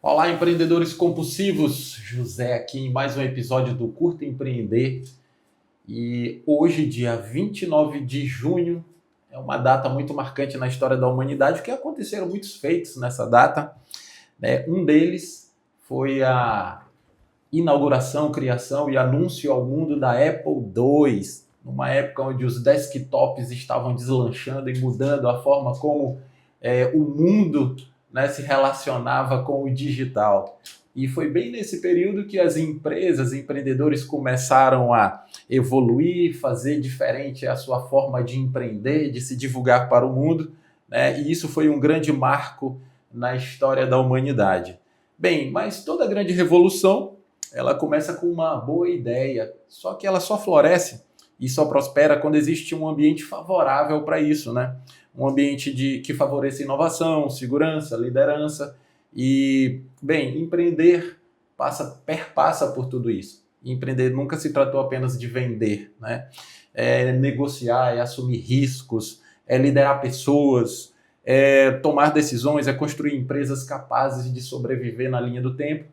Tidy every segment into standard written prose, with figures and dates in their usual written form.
Olá, empreendedores compulsivos! José aqui em mais um episódio do Curta Empreender. E hoje, dia 29 de junho, é uma data muito marcante na história da humanidade, porque aconteceram muitos feitos nessa data. Um deles foi a inauguração, criação e anúncio ao mundo da Apple II, numa época onde os desktops estavam deslanchando e mudando a forma como o mundo se relacionava com o digital. E foi bem nesse período que as empresas, empreendedores começaram a evoluir, fazer diferente a sua forma de empreender, de se divulgar para o mundo, e isso foi um grande marco na história da humanidade. Bem, mas toda grande revolução, ela começa com uma boa ideia, só que ela só floresce e só prospera quando existe um ambiente favorável para isso, Um ambiente que favoreça inovação, segurança, liderança e, bem, empreender perpassa por tudo isso. Empreender nunca se tratou apenas de vender, É negociar, é assumir riscos, é liderar pessoas, é tomar decisões, é construir empresas capazes de sobreviver na linha do tempo.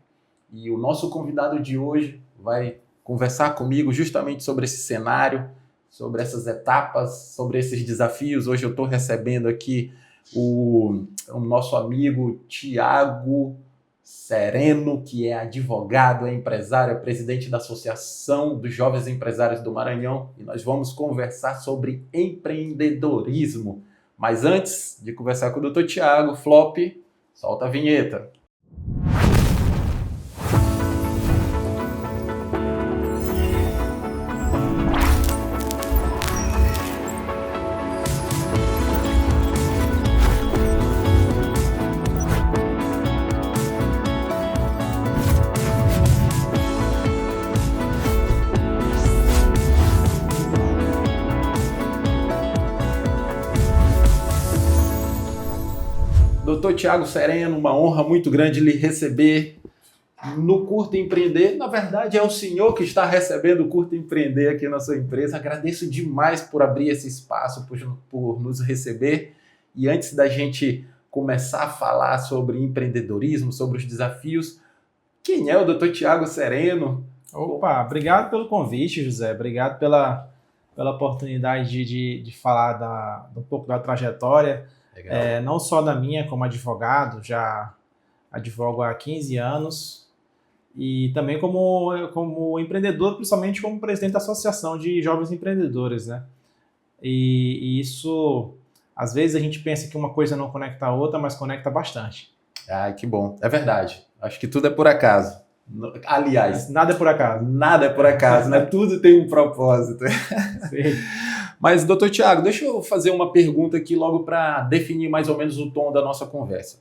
E o nosso convidado de hoje vai conversar comigo justamente sobre esse cenário, sobre essas etapas, sobre esses desafios. Hoje eu estou recebendo aqui o nosso amigo Thiago Sereno, que é advogado, é empresário, é presidente da Associação dos Jovens Empresários do Maranhão, e nós vamos conversar sobre empreendedorismo. Mas antes de conversar com o Dr. Thiago, Flop, solta a vinheta. Doutor Thiago Sereno, uma honra muito grande lhe receber no Curta Empreender. Na verdade, é o senhor que está recebendo o Curta Empreender aqui na sua empresa. Agradeço demais por abrir esse espaço, por nos receber. E antes da gente começar a falar sobre empreendedorismo, sobre os desafios, quem é o doutor Thiago Sereno? Opa, obrigado pelo convite, José. Obrigado pela oportunidade de falar um pouco da trajetória. Não só da minha como advogado, já advogo há 15 anos, e também como empreendedor, principalmente como presidente da Associação de Jovens Empreendedores, E isso, às vezes a gente pensa que uma coisa não conecta a outra, mas conecta bastante. Ah, que bom. É verdade. Acho que tudo é por acaso. Aliás, nada é por acaso. Nada é por acaso, Tudo tem um propósito. Sim. Mas, doutor Thiago, deixa eu fazer uma pergunta aqui logo para definir mais ou menos o tom da nossa conversa.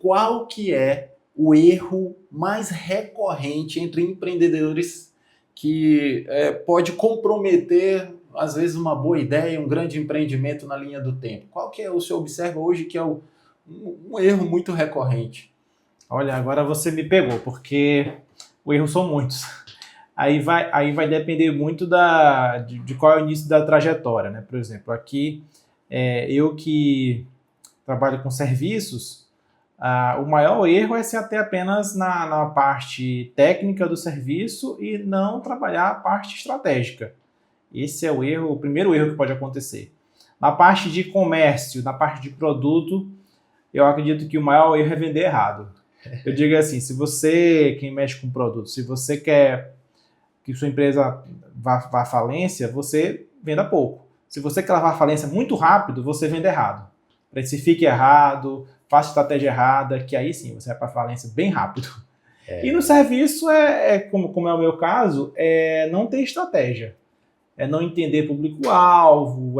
Qual que é o erro mais recorrente entre empreendedores que pode comprometer, às vezes, uma boa ideia, um grande empreendimento na linha do tempo? Qual que é o senhor observa hoje que é um erro muito recorrente? Olha, agora você me pegou, porque os erros são muitos. Aí vai depender muito de qual é o início da trajetória, Por exemplo, aqui, eu que trabalho com serviços, o maior erro é se ater apenas na parte técnica do serviço e não trabalhar a parte estratégica. Esse é o primeiro erro que pode acontecer. Na parte de comércio, na parte de produto, eu acredito que o maior erro é vender errado. Eu digo assim, quem mexe com produto, se você quer que sua empresa vá à falência, você venda pouco. Se você quer levar à falência muito rápido, você vende errado. Precifique errado, faça estratégia errada, que aí sim você vai para a falência bem rápido. E no serviço, como é o meu caso, não ter estratégia. É não entender público-alvo,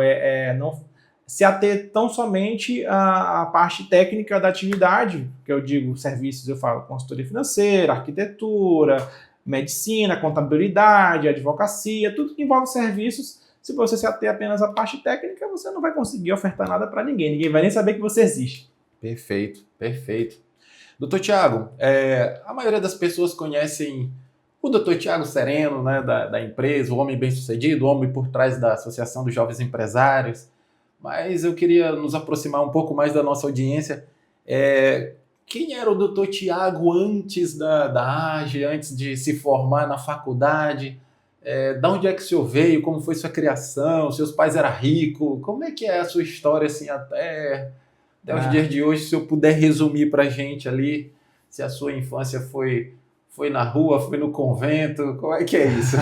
não se ater tão somente à parte técnica da atividade, que eu digo serviços, eu falo consultoria financeira, arquitetura, medicina, contabilidade, advocacia, tudo que envolve serviços. Se você se ater apenas à parte técnica, você não vai conseguir ofertar nada para ninguém. Ninguém vai nem saber que você existe. Perfeito, perfeito. Doutor Thiago, a maioria das pessoas conhecem o doutor Thiago Sereno, da empresa, o homem bem-sucedido, o homem por trás da Associação dos Jovens Empresários. Mas eu queria nos aproximar um pouco mais da nossa audiência. quem era o doutor Tiago antes da AGE, antes de se formar na faculdade? Da onde é que o senhor veio? Como foi sua criação? Seus pais eram ricos? Como é que é a sua história assim até os dias de hoje? Se eu puder resumir para a gente ali, se a sua infância foi na rua, foi no convento, como é que é isso?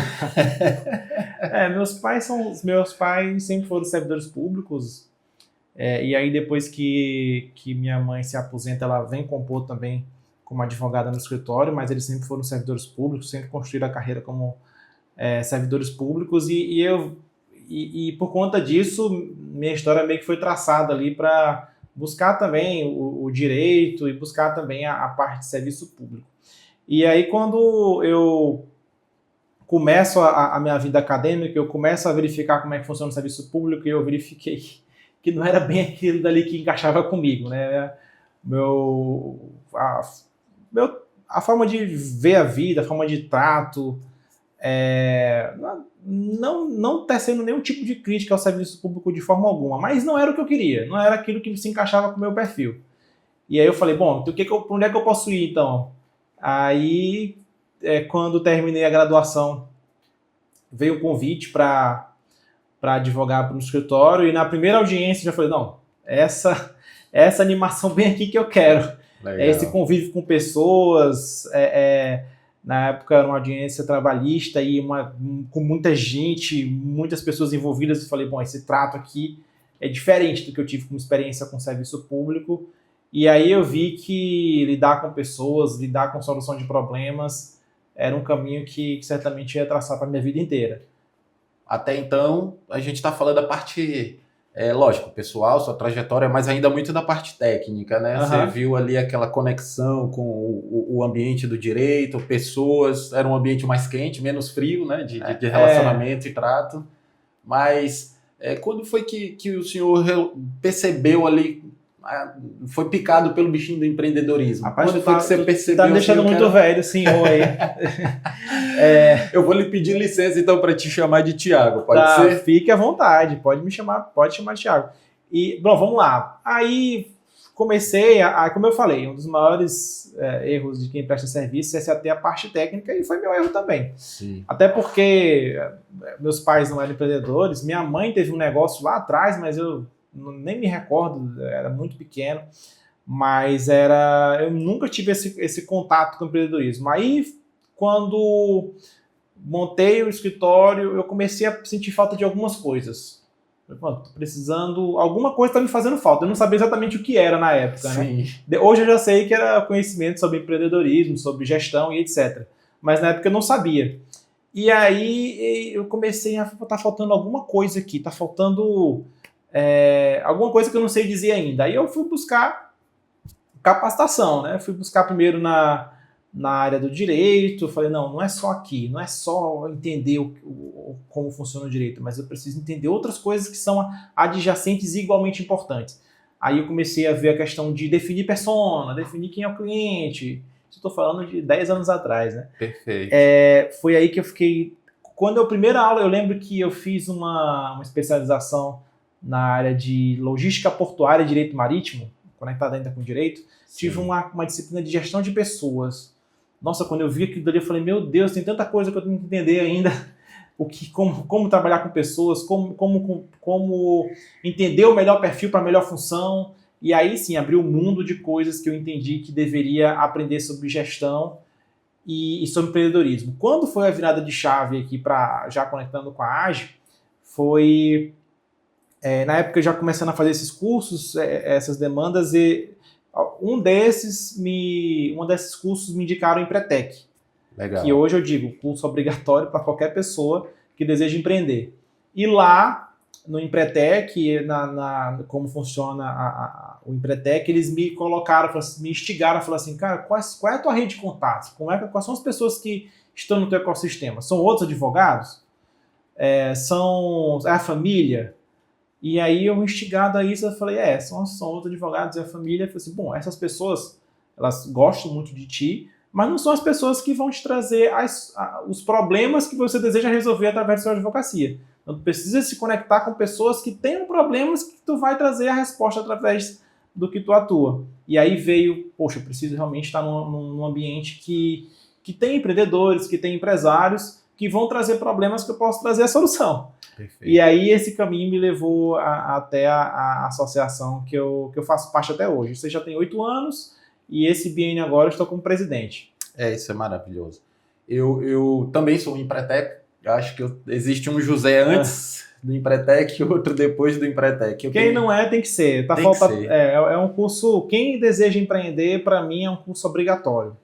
Meus pais sempre foram servidores públicos. E aí depois que minha mãe se aposenta, ela vem compor também como advogada no escritório, mas eles sempre foram servidores públicos, sempre construíram a carreira como servidores públicos, e por conta disso, minha história meio que foi traçada ali para buscar também o direito e buscar também a parte de serviço público. E aí quando eu começo a minha vida acadêmica, eu começo a verificar como é que funciona o serviço público, e eu verifiquei que não era bem aquilo dali que encaixava comigo, né? A forma de ver a vida, a forma de trato, não tecendo nenhum tipo de crítica ao serviço público de forma alguma, mas não era o que eu queria, não era aquilo que se encaixava com o meu perfil. E aí eu falei, bom, então, para onde é que eu posso ir então? Aí, quando terminei a graduação, veio o convite para advogar para um escritório, e na primeira audiência já falei, não, essa animação bem aqui que eu quero. Legal. Esse convívio com pessoas, na época era uma audiência trabalhista e com muita gente, muitas pessoas envolvidas, e falei, bom, esse trato aqui é diferente do que eu tive como experiência com serviço público, e aí eu vi que lidar com pessoas, lidar com solução de problemas, era um caminho que certamente ia traçar para a minha vida inteira. Até então, a gente está falando da parte, lógico, pessoal, sua trajetória, mas ainda muito da parte técnica, né? Uhum. Você viu ali aquela conexão com o ambiente do direito, pessoas, era um ambiente mais quente, menos frio, né? De relacionamento e trato. Mas quando foi que o senhor percebeu ali, foi picado pelo bichinho do empreendedorismo? Rapaz, quando foi que você percebeu? Tá me deixando muito velho, senhor aí. Eu vou lhe pedir licença então para te chamar de Tiago, pode ser? Fique à vontade, pode chamar de Tiago. E, bom, vamos lá. Aí comecei, como eu falei, um dos maiores erros de quem presta serviço é se ater à parte técnica, e foi meu erro também. Sim. Até porque meus pais não eram empreendedores, minha mãe teve um negócio lá atrás, mas eu nem me recordo, era muito pequeno, mas eu nunca tive esse contato com o empreendedorismo. Aí, quando montei o escritório, eu comecei a sentir falta de algumas coisas. Tô precisando, alguma coisa está me fazendo falta. Eu não sabia exatamente o que era na época, Sim. né? Hoje eu já sei que era conhecimento sobre empreendedorismo, sobre gestão e etc. Mas na época eu não sabia. E aí eu comecei a tá faltando alguma coisa aqui, tá faltando alguma coisa que eu não sei dizer ainda. Aí eu fui buscar capacitação, né? Fui buscar primeiro na área do direito. Falei, não é só aqui, não é só entender como funciona o direito, mas eu preciso entender outras coisas que são adjacentes e igualmente importantes. Aí eu comecei a ver a questão de definir persona, definir quem é o cliente. Estou falando de 10 anos atrás, né? Perfeito. Foi aí que eu fiquei... Quando a primeira aula, eu lembro que eu fiz uma especialização na área de logística portuária e direito marítimo, conectada ainda com direito. Sim. Tive uma disciplina de gestão de pessoas. Nossa, quando eu vi aquilo dali, eu falei, meu Deus, tem tanta coisa que eu tenho que entender ainda. Como trabalhar com pessoas, como entender o melhor perfil para a melhor função. E aí sim, abriu um mundo de coisas que eu entendi que deveria aprender sobre gestão e sobre empreendedorismo. Quando foi a virada de chave aqui, já conectando com a AGE, foi... na época, já começando a fazer esses cursos, essas demandas, e um desses cursos me indicaram o Empretec. Legal. Que hoje eu digo, curso obrigatório para qualquer pessoa que deseja empreender. E lá, no Empretec, como funciona o Empretec, eles me colocaram, me instigaram a falar assim, cara, qual é a tua rede de contatos? Quais são as pessoas que estão no teu ecossistema? São outros advogados? É a família? E aí eu, instigado a isso, eu falei, são outros advogados, é a família. Eu falei assim, bom, essas pessoas, elas gostam muito de ti, mas não são as pessoas que vão te trazer os problemas que você deseja resolver através da sua advocacia. Então, tu precisa se conectar com pessoas que tenham problemas que tu vai trazer a resposta através do que tu atua. E aí veio, poxa, eu preciso realmente estar num ambiente que tem empreendedores, que tem empresários, que vão trazer problemas que eu posso trazer a solução. Perfeito. E aí esse caminho me levou até a associação que eu faço parte até hoje. Você já tem 8 anos e esse biênio agora eu estou como presidente. Isso é maravilhoso. Eu também sou um Empretec. Eu acho que existe um José antes do Empretec e outro depois do Empretec. Quem não é, tem que ser. Tem que ser. É um curso... Quem deseja empreender, para mim, é um curso obrigatório.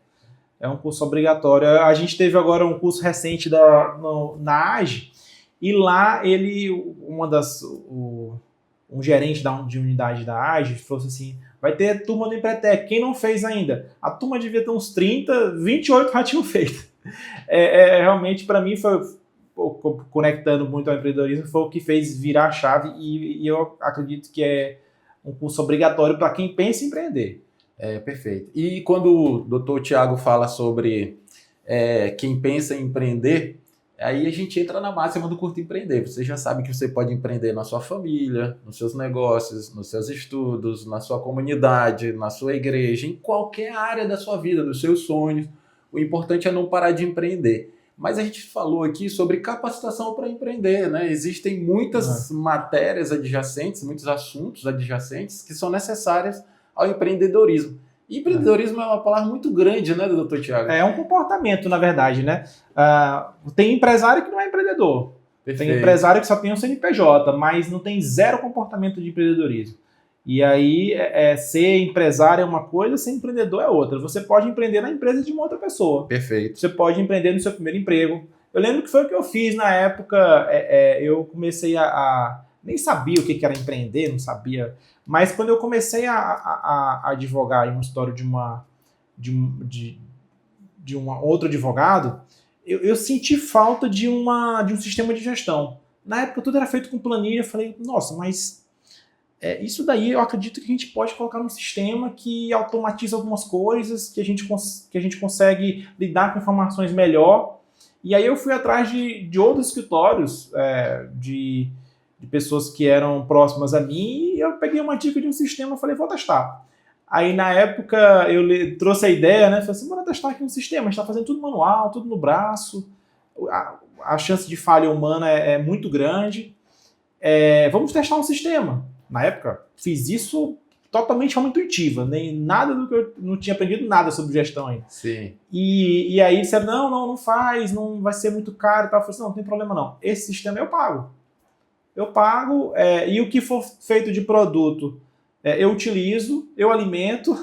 É um curso obrigatório. A gente teve agora um curso recente na AGE, e lá um gerente de unidade da AGE falou assim, vai ter turma do Empretec, quem não fez ainda? A turma devia ter uns 30, 28 já tinham feito. Realmente, para mim, foi, conectando muito ao empreendedorismo, foi o que fez virar a chave, e eu acredito que é um curso obrigatório para quem pensa em empreender. Perfeito. E quando o doutor Tiago fala sobre quem pensa em empreender, aí a gente entra na máxima do Curta Empreender. Você já sabe que você pode empreender na sua família, nos seus negócios, nos seus estudos, na sua comunidade, na sua igreja, em qualquer área da sua vida, dos seus sonhos. O importante é não parar de empreender. Mas a gente falou aqui sobre capacitação para empreender, né? Existem muitas matérias adjacentes, muitos assuntos adjacentes que são necessárias ao empreendedorismo. E empreendedorismo é uma palavra muito grande, né, doutor Tiago? É um comportamento, na verdade, né? Tem empresário que não é empreendedor. Perfeito. Tem empresário que só tem um CNPJ, mas não tem zero comportamento de empreendedorismo. E aí, ser empresário é uma coisa, ser empreendedor é outra. Você pode empreender na empresa de uma outra pessoa. Perfeito. Você pode empreender no seu primeiro emprego. Eu lembro que foi o que eu fiz na época. Eu comecei nem sabia o que era empreender, não sabia. Mas quando eu comecei a advogar em um escritório de um outro advogado, eu senti falta de um sistema de gestão. Na época tudo era feito com planilha. Eu falei, nossa, mas isso daí eu acredito que a gente pode colocar num sistema que automatiza algumas coisas, que a gente consegue lidar com informações melhor. E aí eu fui atrás de outros escritórios, de pessoas que eram próximas a mim, e eu peguei uma dica de um sistema e falei, vou testar. Aí na época eu trouxe a ideia, né? Falei assim, bora testar aqui um sistema, a gente está fazendo tudo manual, tudo no braço, a chance de falha humana é muito grande. Vamos testar um sistema. Na época, fiz isso totalmente de forma intuitiva, nem nada do que eu não tinha aprendido nada sobre gestão ainda. Sim. E aí disseram, não faz, não vai ser muito caro e tal. Eu falei assim, não tem problema não, esse sistema eu pago. E o que for feito de produto, eu utilizo, eu alimento,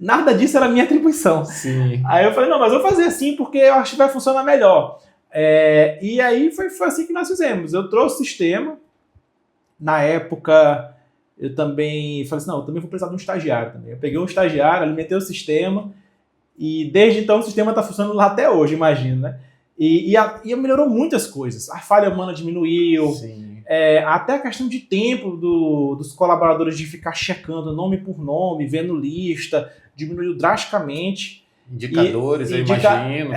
nada disso era minha atribuição. Sim. Aí eu falei, não, mas eu vou fazer assim porque eu acho que vai funcionar melhor. E aí foi assim que nós fizemos. Eu trouxe o sistema. Na época, eu também falei assim, não, eu também vou precisar de um estagiário também. Eu peguei um estagiário, alimentei o sistema, e desde então o sistema está funcionando lá até hoje, imagino, né? E melhorou muitas coisas. A falha humana diminuiu. Sim. Até a questão de tempo dos colaboradores de ficar checando nome por nome, vendo lista, diminuiu drasticamente. Indicadores, eu imagino.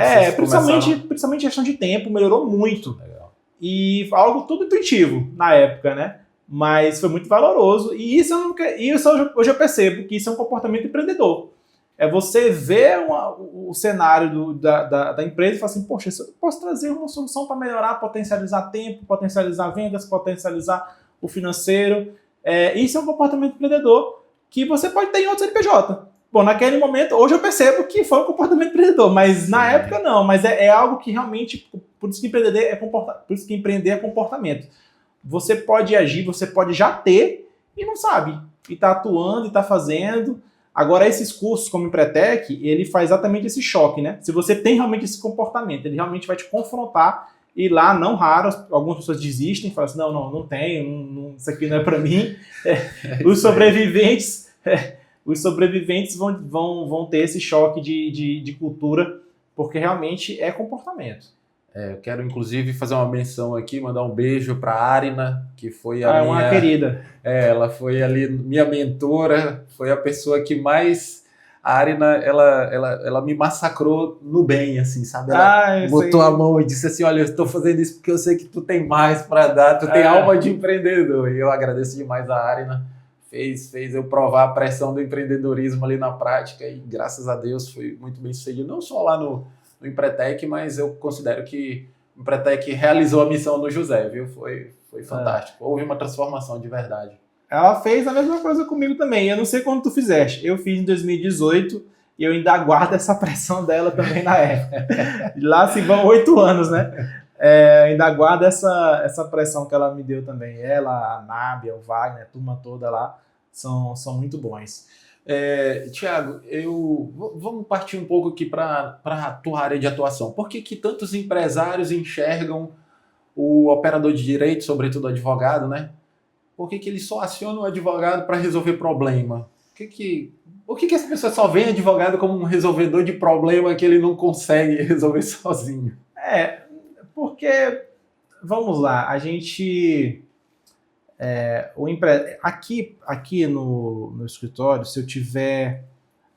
Principalmente a questão de tempo, melhorou muito. Legal. E algo tudo intuitivo na época, né? Mas foi muito valoroso. E isso hoje eu percebo que isso é um comportamento empreendedor. É você ver o cenário da empresa e falar assim, poxa, eu posso trazer uma solução para melhorar, potencializar tempo, potencializar vendas, potencializar o financeiro. Isso é um comportamento empreendedor que você pode ter em outro CNPJ. Bom, naquele momento, hoje eu percebo que foi um comportamento empreendedor, mas na época não. Mas é algo que realmente, por isso que empreender é comportamento. Você pode agir, você pode já ter e não sabe. E está atuando, e está fazendo. Agora, esses cursos como o Empretec, ele faz exatamente esse choque, né? Se você tem realmente esse comportamento, ele realmente vai te confrontar. E lá, não raro, algumas pessoas desistem, falam assim, não tenho, isso aqui não é para mim. Os sobreviventes vão ter esse choque de cultura, porque realmente é comportamento. Eu quero, inclusive, fazer uma menção aqui, mandar um beijo para a Arina, que foi a minha... uma querida. Ela foi ali minha mentora, foi a pessoa que mais... A Arina, ela me massacrou no bem, assim, sabe? Ela botou a mão e disse assim, olha, eu estou fazendo isso porque eu sei que tu tem mais para dar, tu tem alma de empreendedor. E eu agradeço demais a Arina. fez eu provar a pressão do empreendedorismo ali na prática e graças a Deus foi muito bem sucedido, não só lá no Empretec, mas eu considero que o Empretec realizou a missão do José, viu? Foi fantástico, houve uma transformação de verdade. Ela fez a mesma coisa comigo também, eu não sei quando tu fizeste, eu fiz em 2018 e eu ainda aguardo essa pressão dela também na época. Lá se vão 8 anos, né? Ainda aguardo essa pressão que ela me deu também. Ela, a Nábia, o Wagner, a turma toda lá, são muito bons. Tiago, vamos partir um pouco aqui para a tua área de atuação. Por que tantos empresários enxergam o operador de direito, sobretudo o advogado, né? Por que eles só acionam o advogado para resolver problema? Por que as pessoas só veem advogado como um resolvedor de problema que ele não consegue resolver sozinho? Porque, vamos lá, a gente... Aqui no escritório, se eu tiver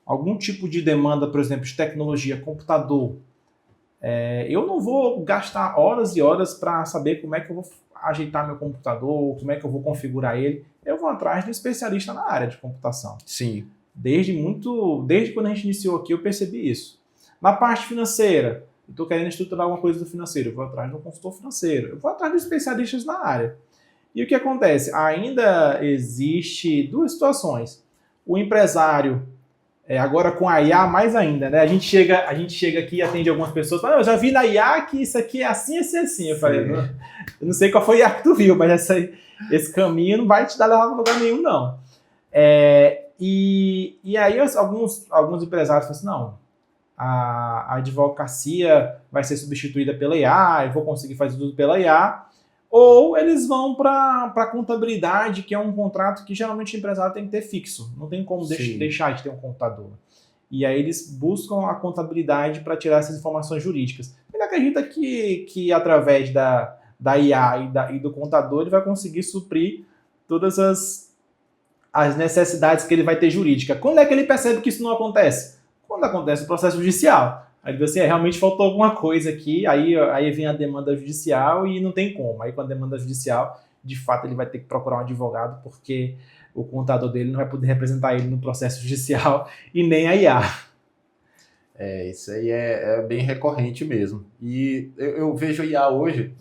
algum tipo de demanda, por exemplo, de tecnologia, computador, eu não vou gastar horas e horas para saber como é que eu vou ajeitar meu computador, como é que eu vou configurar ele. Eu vou atrás de um especialista na área de computação. Sim. Desde quando a gente iniciou aqui, eu percebi isso. Na parte financeira, eu estou querendo estruturar alguma coisa do financeiro, eu vou atrás de um consultor financeiro, eu vou atrás de especialistas na área. E o que acontece? Ainda existe duas situações. O empresário, agora com a IA mais ainda, né? A gente chega aqui e atende algumas pessoas, fala, eu já vi na IA que isso aqui é assim, assim, assim. Eu falei, eu não sei qual foi a IA que tu viu, mas esse caminho não vai te dar levar para lugar nenhum, não. E aí alguns empresários falam assim, não, a advocacia vai ser substituída pela IA, eu vou conseguir fazer tudo pela IA, ou eles vão para a contabilidade, que é um contrato que geralmente o empresário tem que ter fixo, não tem como deixar de ter um contador. E aí eles buscam a contabilidade para tirar essas informações jurídicas. Ele acredita que através da IA e do contador ele vai conseguir suprir todas as necessidades que ele vai ter jurídica. Quando é que ele percebe que isso não acontece? Quando acontece o processo judicial. Aí você realmente faltou alguma coisa aqui, aí vem a demanda judicial e não tem como. Aí com a demanda judicial, de fato, ele vai ter que procurar um advogado porque o contador dele não vai poder representar ele no processo judicial e nem a IA. Isso aí é bem recorrente mesmo. E eu vejo a IA hoje,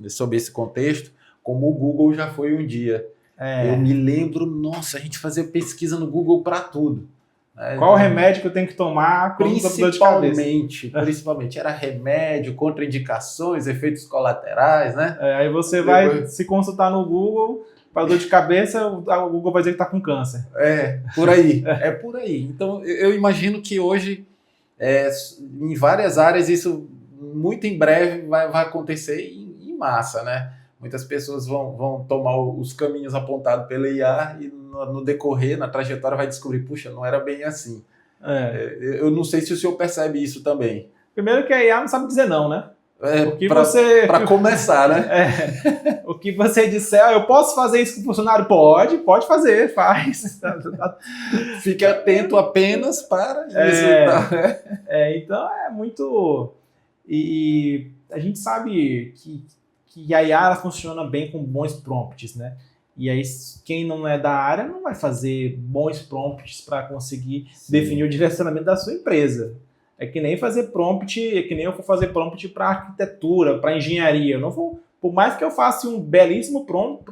sob esse contexto, como o Google já foi um dia. Eu me lembro, nossa, a gente fazia pesquisa no Google para tudo. Qual remédio que eu tenho que tomar quando eu tô com dor de cabeça? Principalmente. Era remédio, contraindicações, efeitos colaterais, né? Aí você vai se consultar no Google para dor de cabeça, o Google vai dizer que está com câncer. Por aí. É por aí. Então, eu imagino que hoje, em várias áreas, isso muito em breve vai acontecer em massa, né? Muitas pessoas vão tomar os caminhos apontados pela IA e no decorrer, na trajetória, vai descobrir, puxa, não era bem assim. Eu não sei se o senhor percebe isso também. Primeiro que a IA não sabe dizer não, né? Para começar, né? O que você disser, eu posso fazer isso com o funcionário? Pode fazer, faz. Fique atento apenas para isso. Então é muito... E a gente sabe que a IA ela funciona bem com bons prompts, né? E aí quem não é da área não vai fazer bons prompts para conseguir definir o direcionamento da sua empresa. É que nem fazer prompt, que nem eu for fazer prompt para arquitetura, para engenharia. Eu não vou, por mais que eu faça um belíssimo prompt,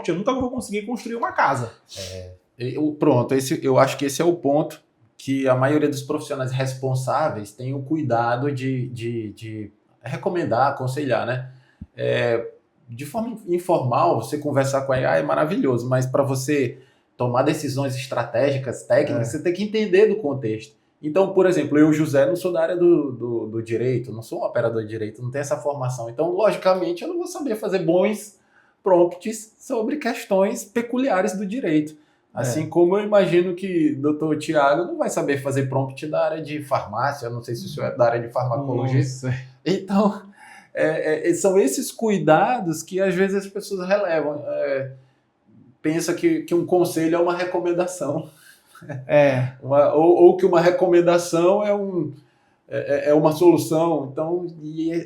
eu nunca vou conseguir construir uma casa. Eu acho que esse é o ponto que a maioria dos profissionais responsáveis tem o cuidado de recomendar, aconselhar, né? De forma informal, você conversar com a IA é maravilhoso, mas para você tomar decisões estratégicas, técnicas, você tem que entender do contexto. Então, por exemplo, eu, José, não sou da área do direito, não sou um operador de direito, não tenho essa formação. Então, logicamente, eu não vou saber fazer bons prompts sobre questões peculiares do direito. Assim como eu imagino que o Dr. Tiago não vai saber fazer prompt da área de farmácia, não sei se o senhor é da área de farmacologia. Nossa. Então, são esses cuidados que às vezes as pessoas relevam. Pensa que um conselho é uma recomendação. Ou que uma recomendação é uma solução. Então,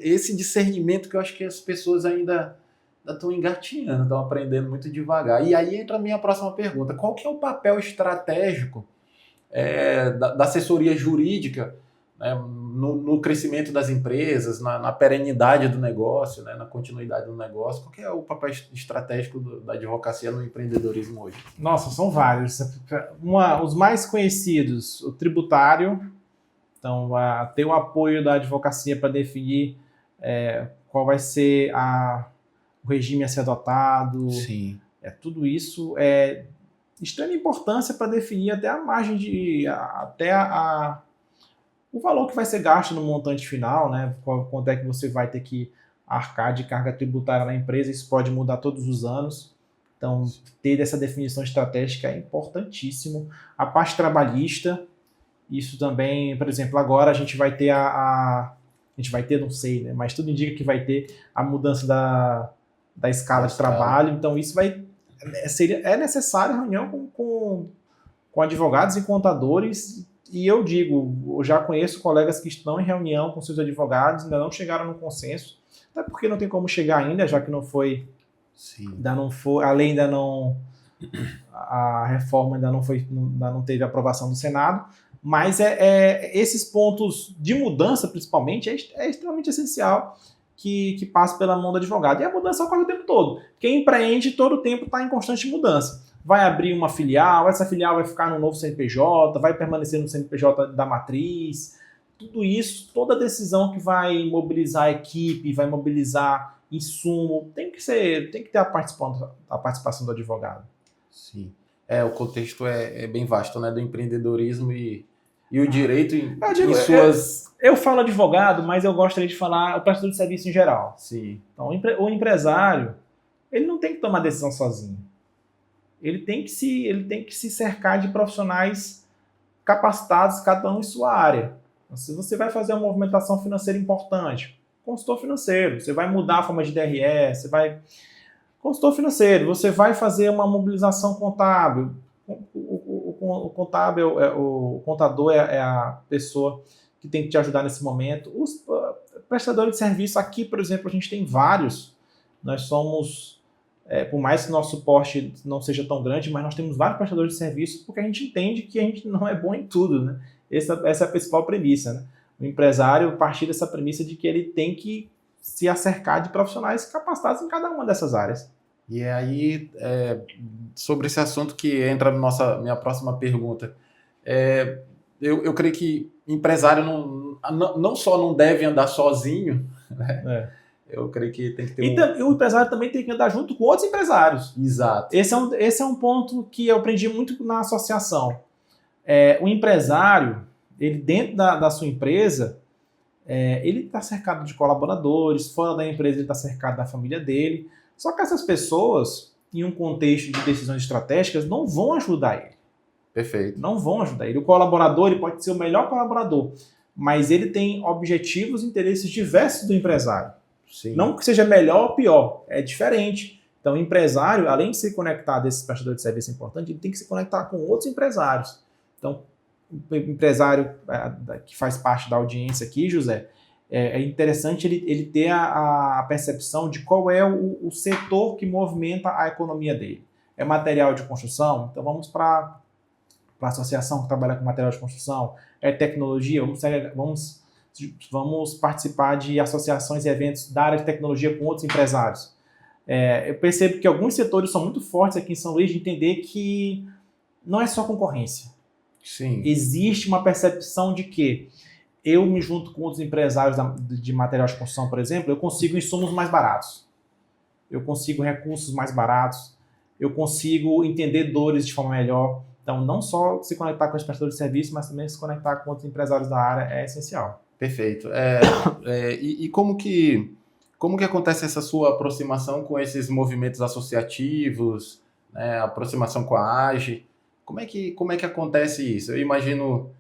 esse discernimento que eu acho que as pessoas ainda estão engatinhando, estão aprendendo muito devagar. E aí entra a minha próxima pergunta. Qual que é o papel estratégico da assessoria jurídica, né, no crescimento das empresas, na perenidade do negócio, né, na continuidade do negócio? Qual que é o papel estratégico da advocacia no empreendedorismo hoje? Nossa, são vários. Os mais conhecidos, o tributário. Então, ter o apoio da advocacia para definir qual vai ser o regime a ser adotado. Sim. Tudo isso é de extrema importância para definir até a margem o valor que vai ser gasto no montante final, né? Quanto é que você vai ter que arcar de carga tributária na empresa. Isso pode mudar todos os anos. Então, ter essa definição estratégica é importantíssimo. A parte trabalhista, isso também, por exemplo, agora a gente vai ter não sei, né? Mas tudo indica que vai ter a mudança da escala de trabalho. Então, isso é necessário reunião com advogados e contadores. E eu já conheço colegas que estão em reunião com seus advogados, ainda não chegaram no consenso, até porque não tem como chegar ainda, já que não foi, sim, a reforma ainda não teve aprovação do Senado. Mas esses pontos de mudança, principalmente, é extremamente essencial que passe pela mão do advogado. E a mudança ocorre o tempo todo. Quem empreende todo o tempo está em constante mudança. Vai abrir uma filial, essa filial vai ficar no novo CNPJ, vai permanecer no CNPJ da matriz. Tudo isso, toda decisão que vai mobilizar a equipe, vai mobilizar insumo, tem que ter a participação do advogado. Sim. O contexto é bem vasto, né? Do empreendedorismo e o direito em suas... Eu falo advogado, mas eu gostaria de falar o prestador de serviço em geral. Sim. Então, o empresário, ele não tem que tomar decisão sozinho. Ele tem que se cercar de profissionais capacitados, cada um em sua área. Então, se você vai fazer uma movimentação financeira importante, consultor financeiro, você vai mudar a forma de DRE, consultor financeiro, você vai fazer uma mobilização contábil. O contador é a pessoa que tem que te ajudar nesse momento. Os prestadores de serviço aqui, por exemplo, a gente tem vários. Nós somos, por mais que nosso suporte não seja tão grande, mas nós temos vários prestadores de serviço porque a gente entende que a gente não é bom em tudo, né? Essa é a principal premissa, né? O empresário partir dessa premissa de que ele tem que se acercar de profissionais capacitados em cada uma dessas áreas. E aí, sobre esse assunto que entra minha próxima pergunta, eu creio que empresário não só não deve andar sozinho, né? Eu creio que tem que ter E o empresário também tem que andar junto com outros empresários. Exato. Esse é um ponto que eu aprendi muito na associação. O empresário, ele dentro da sua empresa, ele está cercado de colaboradores, fora da empresa ele está cercado da família dele. Só que essas pessoas, em um contexto de decisões estratégicas, não vão ajudar ele. Perfeito. Não vão ajudar ele. O colaborador, ele pode ser o melhor colaborador, mas ele tem objetivos e interesses diversos do empresário. Sim. Não que seja melhor ou pior, é diferente. Então, o empresário, além de se conectar desses prestadores de serviço importante, ele tem que se conectar com outros empresários. Então, o empresário que faz parte da audiência aqui, José, é interessante ele ter a percepção de qual é o setor que movimenta a economia dele. É material de construção? Então vamos para a associação que trabalha com material de construção. É tecnologia? Vamos participar de associações e eventos da área de tecnologia com outros empresários. Eu percebo que alguns setores são muito fortes aqui em São Luís de entender que não é só concorrência. Sim. Existe uma percepção de que eu me junto com outros empresários de material de construção, por exemplo, eu consigo insumos mais baratos. Eu consigo recursos mais baratos. Eu consigo entender dores de forma melhor. Então, não só se conectar com os prestadores de serviço, mas também se conectar com outros empresários da área é essencial. Perfeito. E como que acontece essa sua aproximação com esses movimentos associativos, né, aproximação com a AGE? Como é que acontece isso? Eu imagino,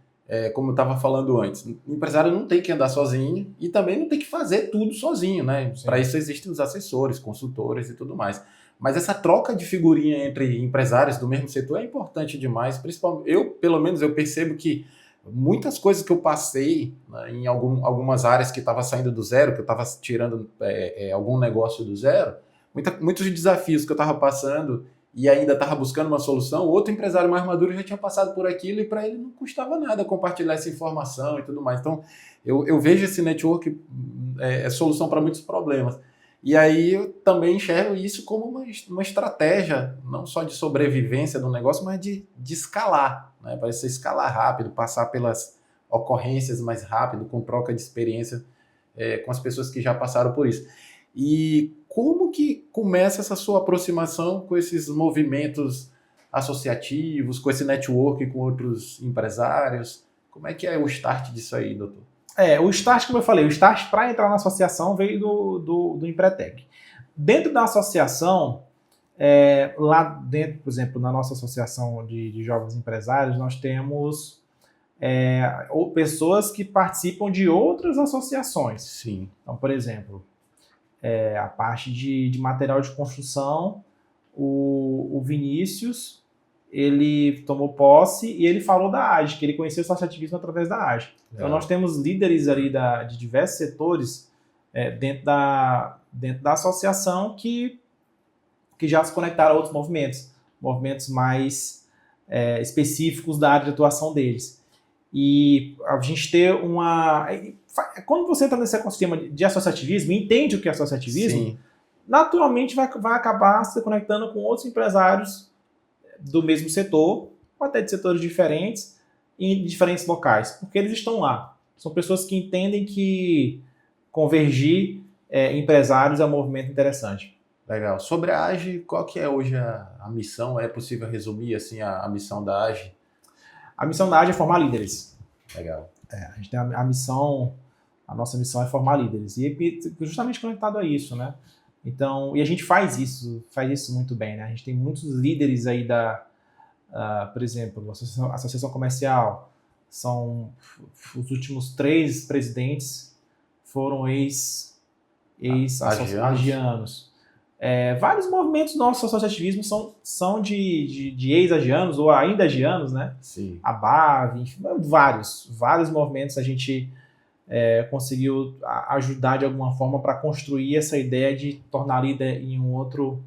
como eu estava falando antes, o empresário não tem que andar sozinho e também não tem que fazer tudo sozinho, né? Para isso existem os assessores, consultores e tudo mais. Mas essa troca de figurinha entre empresários do mesmo setor é importante demais. Principalmente, pelo menos, eu percebo que muitas coisas que eu passei, né, em algumas áreas que estava saindo do zero, que eu estava tirando algum negócio do zero, muitos desafios que eu estava passando e ainda estava buscando uma solução, o outro empresário mais maduro já tinha passado por aquilo e para ele não custava nada compartilhar essa informação e tudo mais. Então, eu vejo esse network solução para muitos problemas. E aí eu também enxergo isso como uma estratégia, não só de sobrevivência do negócio, mas de escalar, né? Para você escalar rápido, passar pelas ocorrências mais rápido, com troca de experiência com as pessoas que já passaram por isso. E como que começa essa sua aproximação com esses movimentos associativos, com esse network com outros empresários? Como é que é o start disso aí, doutor? O start, como eu falei, o start para entrar na associação veio do Empretec. Dentro da associação, lá dentro, por exemplo, na nossa associação de jovens empresários, nós temos pessoas que participam de outras associações. Sim. Então, por exemplo, a parte de material de construção, o Vinícius, ele tomou posse e ele falou da AGE, que ele conheceu o associativismo através da AGE. Então nós temos líderes ali de diversos setores dentro da associação que já se conectaram a outros movimentos mais específicos da área de atuação deles. E a gente ter quando você entra nesse ecossistema de associativismo, entende o que é associativismo, sim, naturalmente vai acabar se conectando com outros empresários do mesmo setor, ou até de setores diferentes, em diferentes locais, porque eles estão lá. São pessoas que entendem que convergir empresários é um movimento interessante. Legal. Sobre a AGE, qual que é hoje a missão? É possível resumir assim, a missão da AGE? A missão da AGE é formar líderes. Legal. A gente tem a missão, a nossa missão é formar líderes, e justamente conectado a isso, né? Então, e a gente faz isso muito bem, né? A gente tem muitos líderes aí por exemplo, a Associação Comercial, são os últimos 3 presidentes foram ex-agianos. Vários movimentos nossos associativismo são de ex-agianos ou ainda agianos, né? Sim. A BAV, enfim, vários movimentos a gente conseguiu ajudar de alguma forma para construir essa ideia de tornar líder em um outro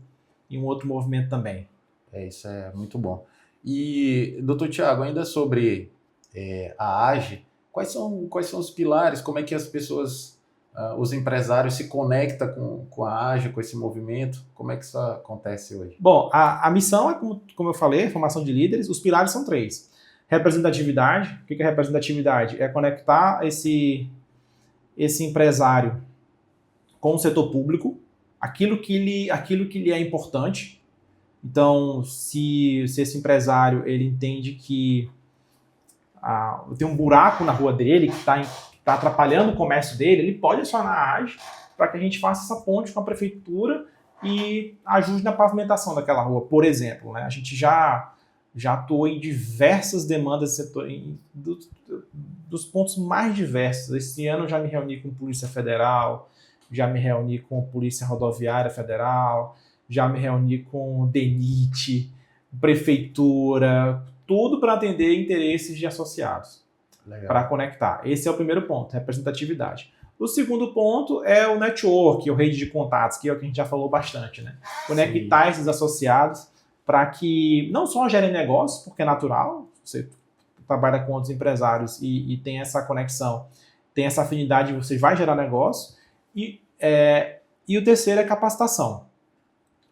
movimento também. Isso é muito bom. E, doutor Tiago, ainda sobre a AGE, quais são os pilares, como é que as pessoas, os empresários se conectam com a AGE, com esse movimento, como é que isso acontece hoje? Bom, a missão é, como eu falei, formação de líderes, os pilares são 3. Representatividade. O que é representatividade? É conectar esse empresário com o setor público, aquilo que lhe é importante. Então, se esse empresário ele entende que tem um buraco na rua dele, que está atrapalhando o comércio dele, ele pode acionar a AGE para que a gente faça essa ponte com a prefeitura e ajude na pavimentação daquela rua, por exemplo, né? A gente já atuou em diversas demandas dos pontos mais diversos. Esse ano eu já me reuni com a Polícia Federal, já me reuni com a Polícia Rodoviária Federal, já me reuni com o DENIT, Prefeitura, tudo para atender interesses de associados, para conectar. Esse é o primeiro ponto, representatividade. O segundo ponto é o network, o rede de contatos, que é o que a gente já falou bastante, né? Conectar esses associados para que não só gerem negócio, porque é natural, você trabalha com outros empresários e tem essa conexão, tem essa afinidade, você vai gerar negócio. E o terceiro é capacitação.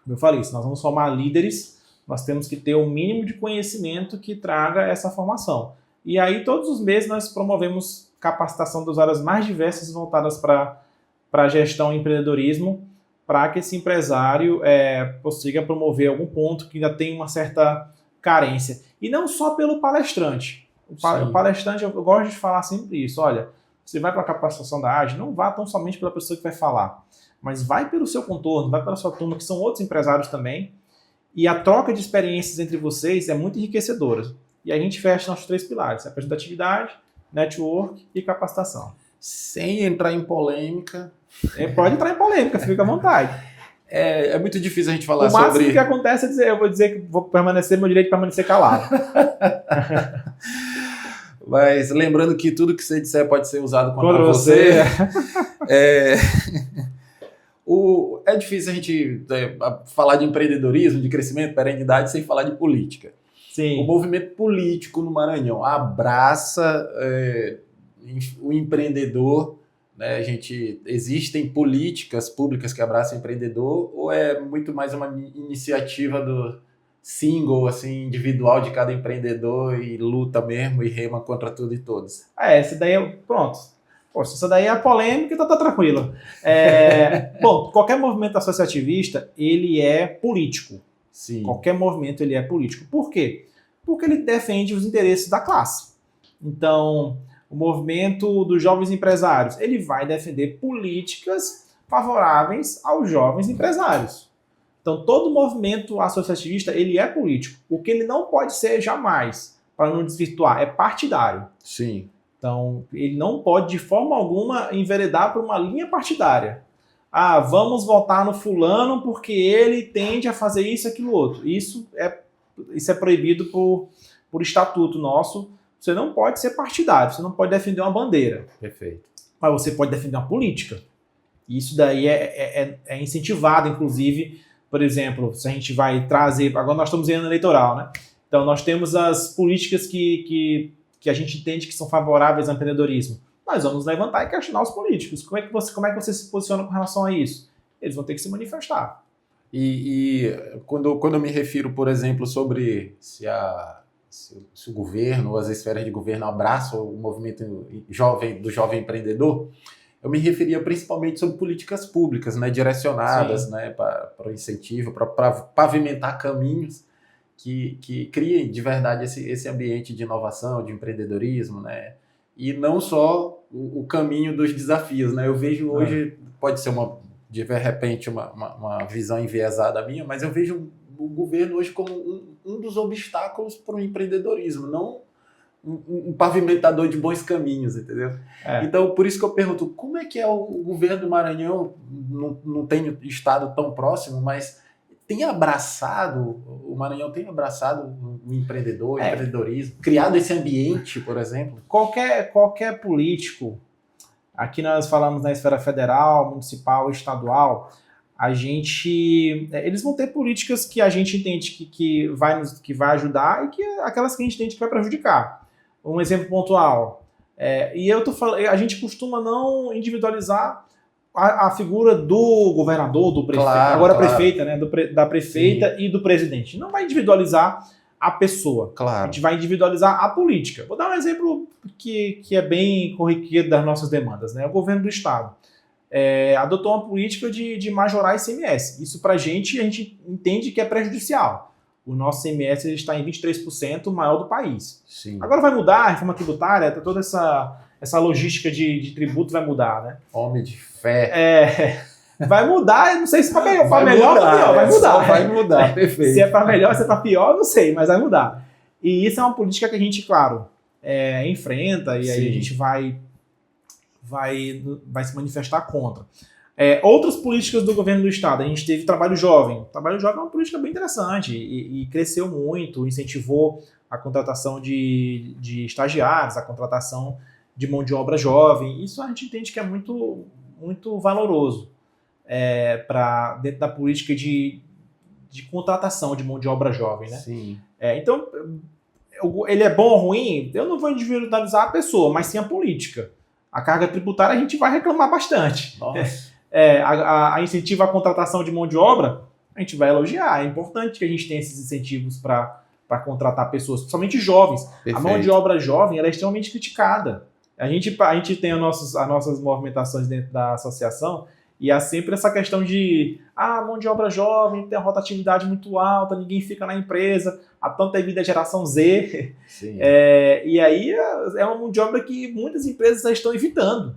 Como eu falei, se nós vamos formar líderes, nós temos que ter o mínimo de conhecimento que traga essa formação. E aí, todos os meses, nós promovemos capacitação das áreas mais diversas voltadas para gestão e empreendedorismo, para que esse empresário consiga promover algum ponto que ainda tem uma certa carência. E não só pelo palestrante. O palestrante, eu gosto de falar sempre isso. Olha, você vai para a capacitação da AGE, não vá tão somente pela pessoa que vai falar, mas vai pelo seu contorno, vai pela sua turma, que são outros empresários também. E a troca de experiências entre vocês é muito enriquecedora. E a gente fecha nossos 3 pilares: representatividade, network e capacitação. Sem entrar em polêmica. Pode entrar em polêmica, fica à vontade. É muito difícil a gente falar sobre... O máximo sobre... que acontece é eu vou dizer que vou permanecer, meu direito de permanecer calado. Mas lembrando que tudo que você disser pode ser usado contra você. É difícil a gente falar de empreendedorismo, de crescimento, perenidade, sem falar de política. Sim. O movimento político no Maranhão abraça o empreendedor, né? Existem políticas públicas que abraçam o empreendedor, ou é muito mais uma iniciativa do single, assim, individual de cada empreendedor e luta mesmo e rema contra tudo e todos? Essa daí é... Pronto. Poxa, essa daí é a polêmica, então tá tranquilo. Bom, qualquer movimento associativista, ele é político. Sim. Qualquer movimento, ele é político. Por quê? Porque ele defende os interesses da classe. Então, o movimento dos jovens empresários, ele vai defender políticas favoráveis aos jovens empresários. Então, todo movimento associativista, ele é político. O que ele não pode ser jamais, para não desvirtuar, é partidário. Sim. Então, ele não pode, de forma alguma, enveredar para uma linha partidária. Ah, vamos votar no fulano porque ele tende a fazer isso e aquilo outro. Isso é proibido por estatuto nosso. Você não pode ser partidário, você não pode defender uma bandeira. Perfeito. Mas você pode defender uma política. Isso daí é incentivado, inclusive, por exemplo, se a gente vai trazer... Agora nós estamos em ano eleitoral, né? Então, nós temos as políticas que a gente entende que são favoráveis ao empreendedorismo. Nós vamos levantar e questionar os políticos. Como é que você se posiciona com relação a isso? Eles vão ter que se manifestar. E quando eu me refiro, por exemplo, sobre se o governo ou as esferas de governo abraçam o movimento do jovem empreendedor, eu me referia principalmente sobre políticas públicas, né, direcionadas, né, para o incentivo, para pavimentar caminhos que criem de verdade esse ambiente de inovação, de empreendedorismo, né? E não só o caminho dos desafios, né? Eu vejo hoje, pode ser de repente uma visão enviesada minha, mas eu vejo o governo hoje como um dos obstáculos para o empreendedorismo, não um pavimentador de bons caminhos, entendeu? Então, por isso que eu pergunto, como é que é o governo do Maranhão? Não tem estado tão próximo, mas o Maranhão tem abraçado o empreendedor, o empreendedorismo, criado esse ambiente, por exemplo? Qualquer político, aqui nós falamos na esfera federal, municipal, estadual, eles vão ter políticas que a gente entende que vai ajudar e aquelas que a gente entende que vai prejudicar. Um exemplo pontual, a gente costuma não individualizar a figura do governador, do prefeito, agora prefeita, né, da prefeita. Sim. E do presidente. Não vai individualizar a pessoa. Claro. A gente vai individualizar a política. Vou dar um exemplo que é bem corriqueiro das nossas demandas, né? O governo do estado adotou uma política de majorar ICMS. Isso para a gente entende que é prejudicial. O nosso ICMS está em 23%, o maior do país. Sim. Agora vai mudar a reforma tributária, toda essa logística de tributo vai mudar, né? Homem de fé. Vai mudar, não sei se para melhor ou para pior, vai mudar. Vai mudar, perfeito. Se é para melhor, se é para pior, não sei, mas vai mudar. E isso é uma política que a gente, claro, enfrenta e aí a gente vai se manifestar contra. Outras políticas do governo do estado, a gente teve trabalho jovem. O trabalho jovem é uma política bem interessante e cresceu muito, incentivou a contratação de estagiários, a contratação de mão de obra jovem. Isso a gente entende que é muito, muito valoroso dentro da política de contratação de mão de obra jovem, né? Sim. Então, ele é bom ou ruim? Eu não vou individualizar a pessoa, mas sim a política. A carga tributária a gente vai reclamar bastante. Nossa. A incentivo à contratação de mão de obra, a gente vai elogiar. É importante que a gente tenha esses incentivos para contratar pessoas, principalmente jovens. Perfeito. A mão de obra jovem ela é extremamente criticada. A gente tem as nossas movimentações dentro da associação e há sempre essa questão de mão de obra jovem, tem a rotatividade muito alta, ninguém fica na empresa, há tanta vida geração Z. Sim. E aí é uma mão de obra que muitas empresas já estão evitando.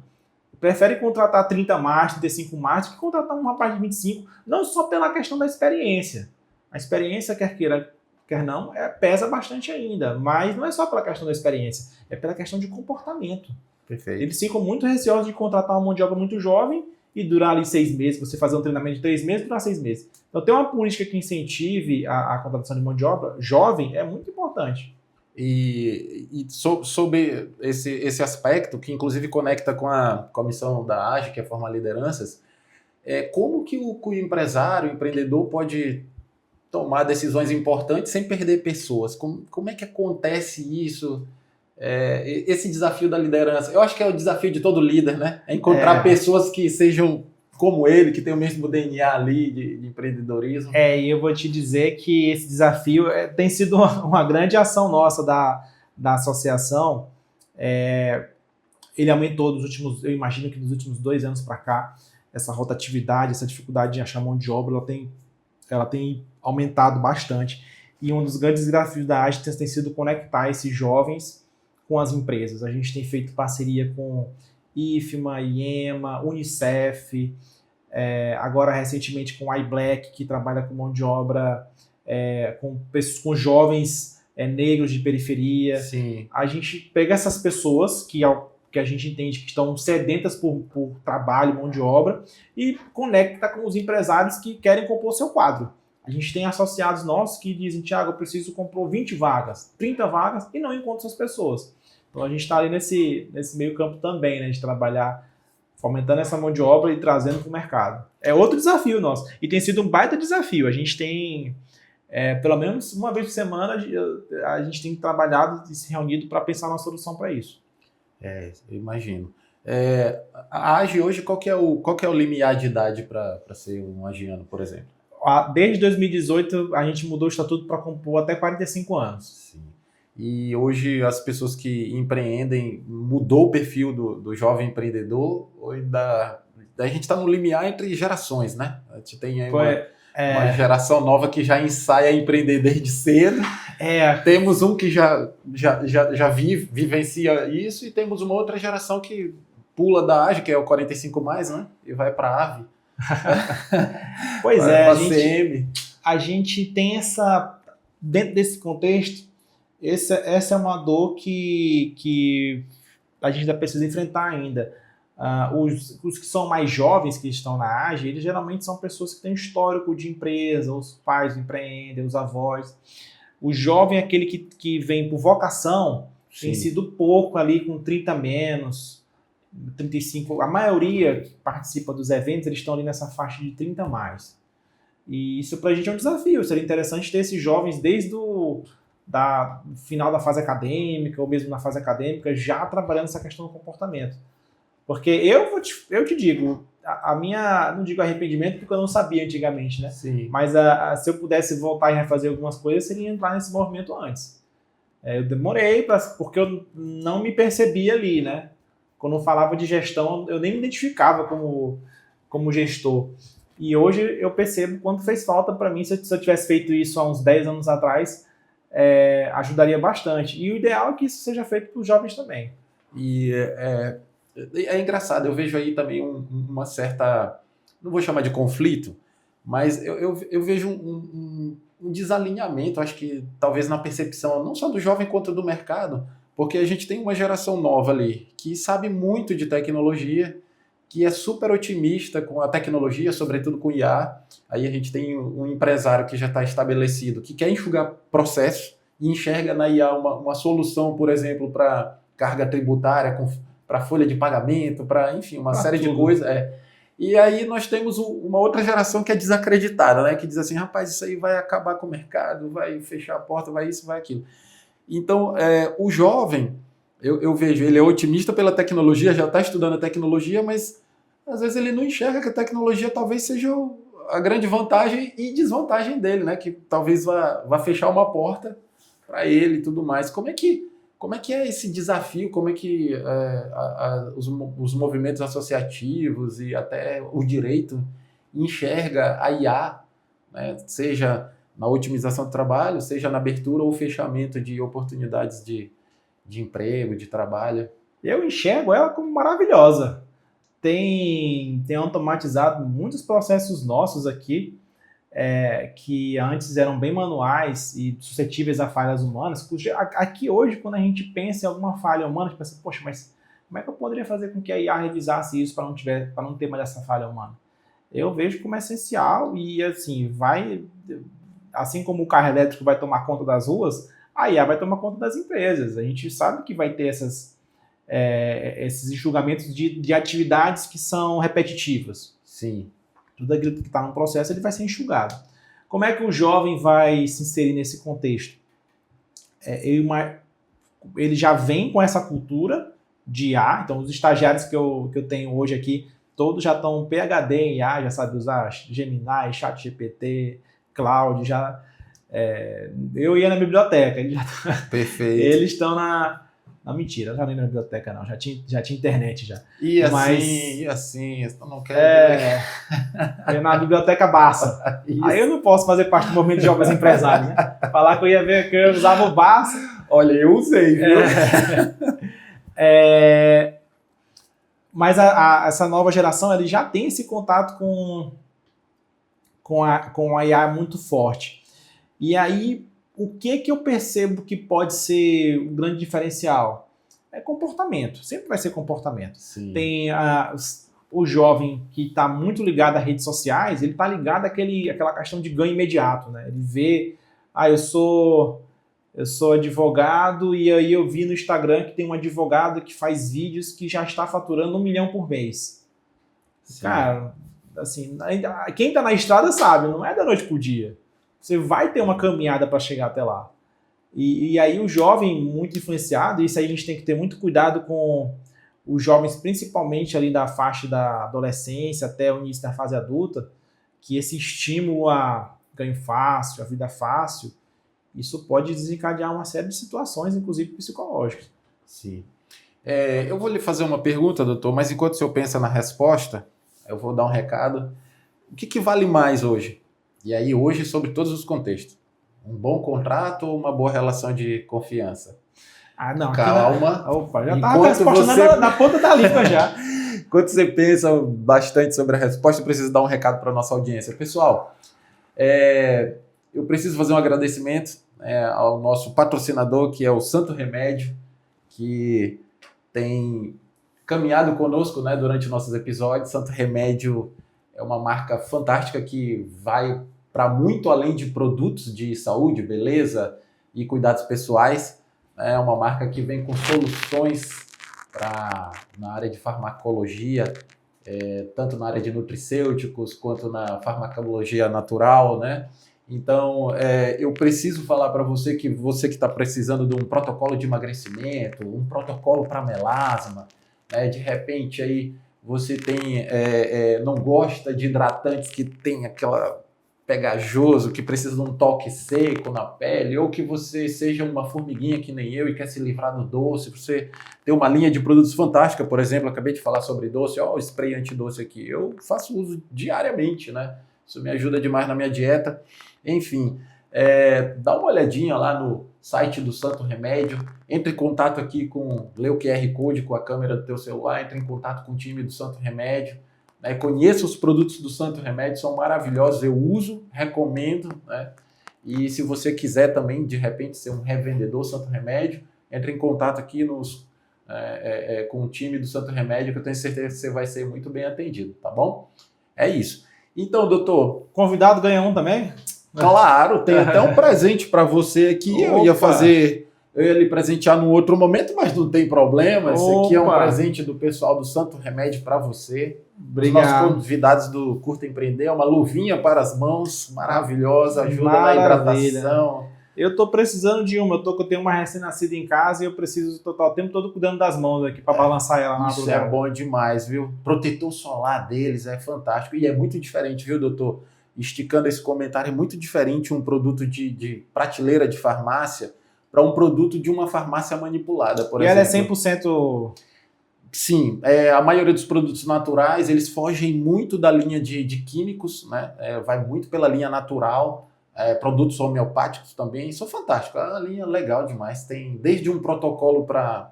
Preferem contratar 30 mais, 35 mais, do que contratar um rapaz de 25, não só pela questão da experiência. A experiência, quer queira, quer não, pesa bastante ainda, mas não é só pela questão da experiência, é pela questão de comportamento. Perfeito. Eles ficam muito receosos de contratar uma mão de obra muito jovem e durar ali 6 meses, você fazer um treinamento de 3 meses, durar 6 meses. Então ter uma política que incentive a contratação de mão de obra jovem é muito importante. E sobre esse aspecto, que inclusive conecta com a missão da AGE, que é formar lideranças, Como que o empresário, o empreendedor pode tomar decisões importantes sem perder pessoas? Como é que acontece isso? Esse desafio da liderança. Eu acho que é o desafio de todo líder, né? É encontrar pessoas que sejam como ele, que tem o mesmo DNA ali de empreendedorismo. E eu vou te dizer que esse desafio tem sido uma grande ação nossa da associação. Ele aumentou eu imagino que nos últimos 2 anos para cá, essa rotatividade, essa dificuldade de achar mão de obra, ela tem aumentado bastante. E um dos grandes desafios da Agitens tem sido conectar esses jovens com as empresas. A gente tem feito parceria com IFMA, IEMA, Unicef, agora recentemente com a iBlack, que trabalha com mão de obra com jovens negros de periferia. Sim. A gente pega essas pessoas que a gente entende que estão sedentas por trabalho, mão de obra, e conecta com os empresários que querem compor seu quadro. A gente tem associados nossos que dizem: Thiago, eu preciso comprar 20 vagas, 30 vagas, e não encontro essas pessoas. Então a gente está ali nesse meio campo também, né, de trabalhar, fomentando essa mão de obra e trazendo para o mercado. É outro desafio nosso, e tem sido um baita desafio. A gente tem, pelo menos uma vez por semana, a gente tem trabalhado e se reunido para pensar numa solução para isso. Eu imagino. A AGE hoje, qual que é o limiar de idade para ser um agiano, por exemplo? Desde 2018, a gente mudou o estatuto para compor até 45 anos. Sim. E hoje as pessoas que empreendem, mudou o perfil do jovem empreendedor? A gente está no limiar entre gerações, né? A gente tem aí uma geração nova que já ensaia empreender desde cedo. Temos um que já vivencia isso, e temos uma outra geração que pula da AGE, que é o 45+, né? E vai para a AVE. Pois a gente tem dentro desse contexto, essa é uma dor que a gente precisa enfrentar ainda. Os que são mais jovens, que estão na AGE, eles geralmente são pessoas que têm histórico de empresa, os pais empreendem, os avós. O jovem é aquele que vem por vocação. Sim. Tem sido pouco ali, com 30 menos, 35. A maioria que participa dos eventos, eles estão ali nessa faixa de 30 mais. E isso pra gente é um desafio. Seria interessante ter esses jovens desde o final da fase acadêmica, ou mesmo na fase acadêmica, já trabalhando essa questão do comportamento. Porque eu te digo, não digo arrependimento, porque eu não sabia antigamente, né? Sim. Mas se eu pudesse voltar e refazer algumas coisas, seria entrar nesse movimento antes. Eu demorei, porque eu não me percebia ali, né? Quando eu falava de gestão, eu nem me identificava como gestor. E hoje eu percebo quanto fez falta para mim. Se eu tivesse feito isso há uns 10 anos atrás, ajudaria bastante. E o ideal é que isso seja feito para os jovens também. E é engraçado, eu vejo aí também uma certa, não vou chamar de conflito, mas eu vejo um desalinhamento, acho que talvez na percepção, não só do jovem quanto do mercado, porque a gente tem uma geração nova ali, que sabe muito de tecnologia, que é super otimista com a tecnologia, sobretudo com IA. Aí a gente tem um empresário que já está estabelecido, que quer enxugar processo e enxerga na IA uma solução, por exemplo, para carga tributária, para folha de pagamento, para, enfim, uma série de coisas. E aí nós temos uma outra geração que é desacreditada, né? Que diz assim: rapaz, isso aí vai acabar com o mercado, vai fechar a porta, vai isso, vai aquilo. Então, o jovem, eu vejo, ele é otimista pela tecnologia, já está estudando a tecnologia, mas às vezes ele não enxerga que a tecnologia talvez seja a grande vantagem e desvantagem dele, né? Que talvez vá fechar uma porta para ele e tudo mais. Como é que é esse desafio? Como é que os movimentos associativos e até o direito enxerga a IA, né? Seja na otimização do trabalho, seja na abertura ou fechamento de oportunidades de emprego, de trabalho? Eu enxergo ela como maravilhosa. Tem automatizado muitos processos nossos aqui, que antes eram bem manuais e suscetíveis a falhas humanas. Aqui hoje, quando a gente pensa em alguma falha humana, a gente pensa: poxa, mas como é que eu poderia fazer com que a IA revisasse isso para não ter mais essa falha humana? Eu vejo como essencial e, assim, assim como o carro elétrico vai tomar conta das ruas, a IA vai tomar conta das empresas. A gente sabe que vai ter esses enxugamentos de atividades que são repetitivas. Sim. Tudo aquilo que está no processo ele vai ser enxugado. Como é que o jovem vai se inserir nesse contexto? Ele já vem com essa cultura de IA, então os estagiários que eu tenho hoje aqui, todos já estão PhD em IA, já sabem usar Gemini, ChatGPT, Cloud, já... eu ia na biblioteca, Perfeito. Eles estão na mentira, já nem na biblioteca não, já tinha internet já. E assim, eu não quero... na biblioteca Barça. Aí eu não posso fazer parte do movimento de jovens empresários, né? Falar que eu ia ver que eu usava o Barça. Olha, eu usei, viu? Mas essa nova geração ele já tem esse contato com a IA muito forte. E aí, o que eu percebo que pode ser um grande diferencial? É comportamento. Sempre vai ser comportamento. Sim. Tem o jovem que está muito ligado a redes sociais, ele está ligado àquela questão de ganho imediato, né? Ele vê, eu sou advogado e aí eu vi no Instagram que tem um advogado que faz vídeos que já está faturando 1 milhão por mês. Sim. Cara, assim, quem está na estrada sabe, não é da noite pro dia. Você vai ter uma caminhada para chegar até lá. E aí o jovem muito influenciado, e isso aí a gente tem que ter muito cuidado com os jovens, principalmente ali da faixa da adolescência até o início da fase adulta, que esse estímulo a ganho fácil, a vida fácil, isso pode desencadear uma série de situações, inclusive psicológicas. Sim. Eu vou lhe fazer uma pergunta, doutor, mas enquanto o senhor pensa na resposta, eu vou dar um recado. O que vale mais hoje? E aí hoje sobre todos os contextos. Um bom contrato ou uma boa relação de confiança? Não. Calma. Opa, já estava respondendo na ponta da língua já. Enquanto você pensa bastante sobre a resposta, eu preciso dar um recado para a nossa audiência. Pessoal, eu preciso fazer um agradecimento ao nosso patrocinador, que é o Santo Remédio, que tem caminhado conosco, né, durante nossos episódios. Santo Remédio é uma marca fantástica que vai para muito além de produtos de saúde, beleza e cuidados pessoais. É uma marca que vem com soluções na área de farmacologia, tanto na área de nutricêuticos quanto na farmacologia natural, né? Então, eu preciso falar para você que está precisando de um protocolo de emagrecimento, um protocolo para melasma, né? De repente aí você não gosta de hidratantes que tem aquela pegajoso, que precisa de um toque seco na pele, ou que você seja uma formiguinha que nem eu e quer se livrar do doce, você tem uma linha de produtos fantástica, por exemplo, eu acabei de falar sobre doce, o spray antidoce aqui, eu faço uso diariamente, né? Isso me ajuda demais na minha dieta. Enfim, dá uma olhadinha lá no site do Santo Remédio, entre em contato aqui lê o QR Code com a câmera do teu celular, entre em contato com o time do Santo Remédio, né? Conheça os produtos do Santo Remédio, são maravilhosos, eu uso, recomendo, né? E se você quiser também, de repente, ser um revendedor Santo Remédio, entre em contato aqui com o time do Santo Remédio, que eu tenho certeza que você vai ser muito bem atendido, tá bom? É isso. Então, doutor... Convidado ganha um também? Claro, tem até um presente para você aqui. Eu ia lhe presentear num outro momento, mas não tem problema. Esse aqui é um presente do pessoal do Santo Remédio para você. Obrigado. Os nossos convidados do Curta Empreender, uma luvinha para as mãos, maravilhosa, ajuda na hidratação. Eu estou precisando de uma, eu tenho uma recém-nascida em casa e eu preciso estar o tempo todo cuidando das mãos aqui para balançar ela na Isso é bom demais, viu? Protetor solar deles é fantástico e é muito diferente, viu, doutor? Esticando esse comentário, é muito diferente um produto de prateleira de farmácia para um produto de uma farmácia manipulada, por exemplo. E ela é 100%... Sim, a maioria dos produtos naturais, eles fogem muito da linha de químicos, né? Vai muito pela linha natural, produtos homeopáticos também, são fantásticos, é uma linha legal demais. Tem desde um protocolo para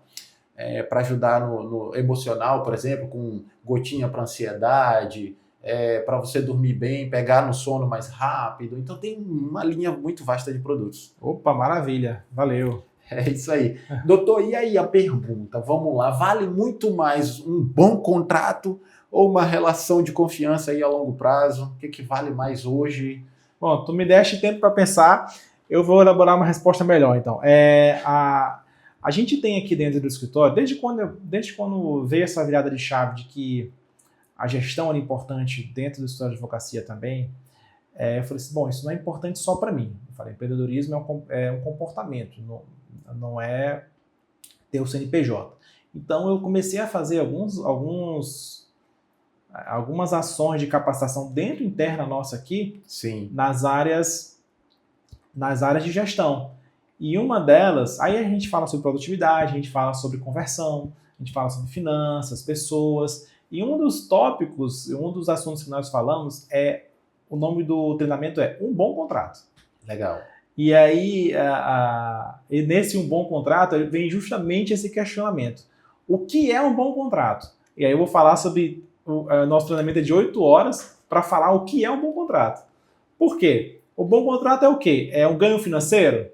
ajudar no emocional, por exemplo, com gotinha para ansiedade, para você dormir bem, pegar no sono mais rápido. Então tem uma linha muito vasta de produtos. Opa, maravilha, valeu. É isso aí. Doutor, e aí a pergunta, vamos lá, vale muito mais um bom contrato ou uma relação de confiança aí a longo prazo? O que vale mais hoje? Bom, tu me deste tempo para pensar, eu vou elaborar uma resposta melhor, então. A gente tem aqui dentro do escritório, desde quando veio essa virada de chave de que a gestão era importante dentro do escritório de advocacia também, eu falei assim, bom, isso não é importante só para mim. Eu falei, empreendedorismo é um comportamento, não é ter o CNPJ. Então, eu comecei a fazer algumas ações de capacitação dentro interna nossa aqui, Sim. nas áreas de gestão. E uma delas, aí a gente fala sobre produtividade, a gente fala sobre conversão, a gente fala sobre finanças, pessoas. E um dos tópicos, um dos assuntos que nós falamos o nome do treinamento é Um Bom Contrato. Legal. E aí, e nesse Um Bom Contrato, vem justamente esse questionamento. O que é um bom contrato? E aí eu vou falar sobre nosso treinamento de 8 horas para falar o que é um bom contrato. Por quê? O bom contrato é o quê? É um ganho financeiro?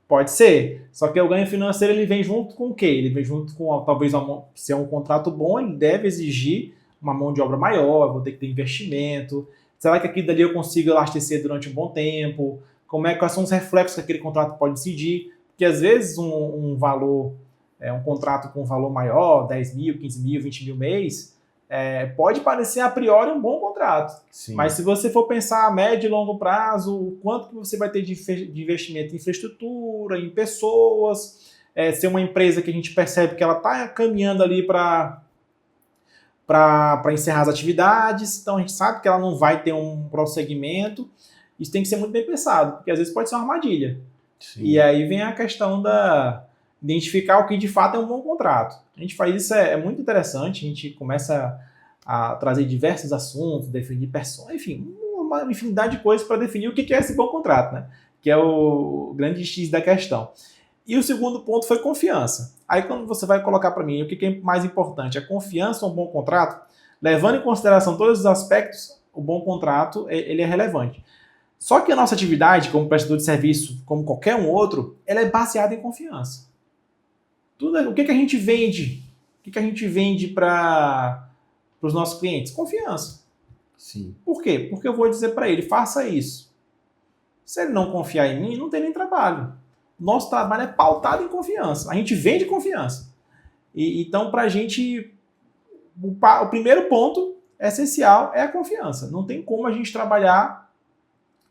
Pode ser. Só que o ganho financeiro ele vem junto com o quê? Ele vem junto com, talvez, se é um contrato bom, ele deve exigir uma mão de obra maior, eu vou ter que ter investimento. Será que aquilo dali eu consigo elastecer durante um bom tempo? Quais são os reflexos que aquele contrato pode incidir? Porque às vezes um valor, um contrato com um valor maior, 10 mil, 15 mil, 20 mil mês, pode parecer a priori um bom contrato. Sim. Mas se você for pensar a médio e longo prazo, o quanto que você vai ter de investimento em infraestrutura, em pessoas, ser uma empresa que a gente percebe que ela está caminhando ali para encerrar as atividades, então a gente sabe que ela não vai ter um prosseguimento. Isso tem que ser muito bem pensado, porque às vezes pode ser uma armadilha. Sim. E aí vem a questão da identificar o que de fato é um bom contrato. A gente faz isso, é muito interessante, a gente começa a trazer diversos assuntos, definir pessoas, enfim, uma infinidade de coisas para definir o que é esse bom contrato, né? Que é o grande X da questão. E o segundo ponto foi confiança. Aí quando você vai colocar para mim o que é mais importante, a confiança ou um bom contrato, levando em consideração todos os aspectos, o bom contrato ele é relevante. Só que a nossa atividade como prestador de serviço, como qualquer um outro, ela é baseada em confiança. O que a gente vende? O que a gente vende para os nossos clientes? Confiança. Sim. Por quê? Porque eu vou dizer para ele, faça isso. Se ele não confiar em mim, não tem nem trabalho. Nosso trabalho é pautado em confiança. A gente vende confiança. Então, para a gente, o primeiro ponto essencial é a confiança. Não tem como a gente trabalhar,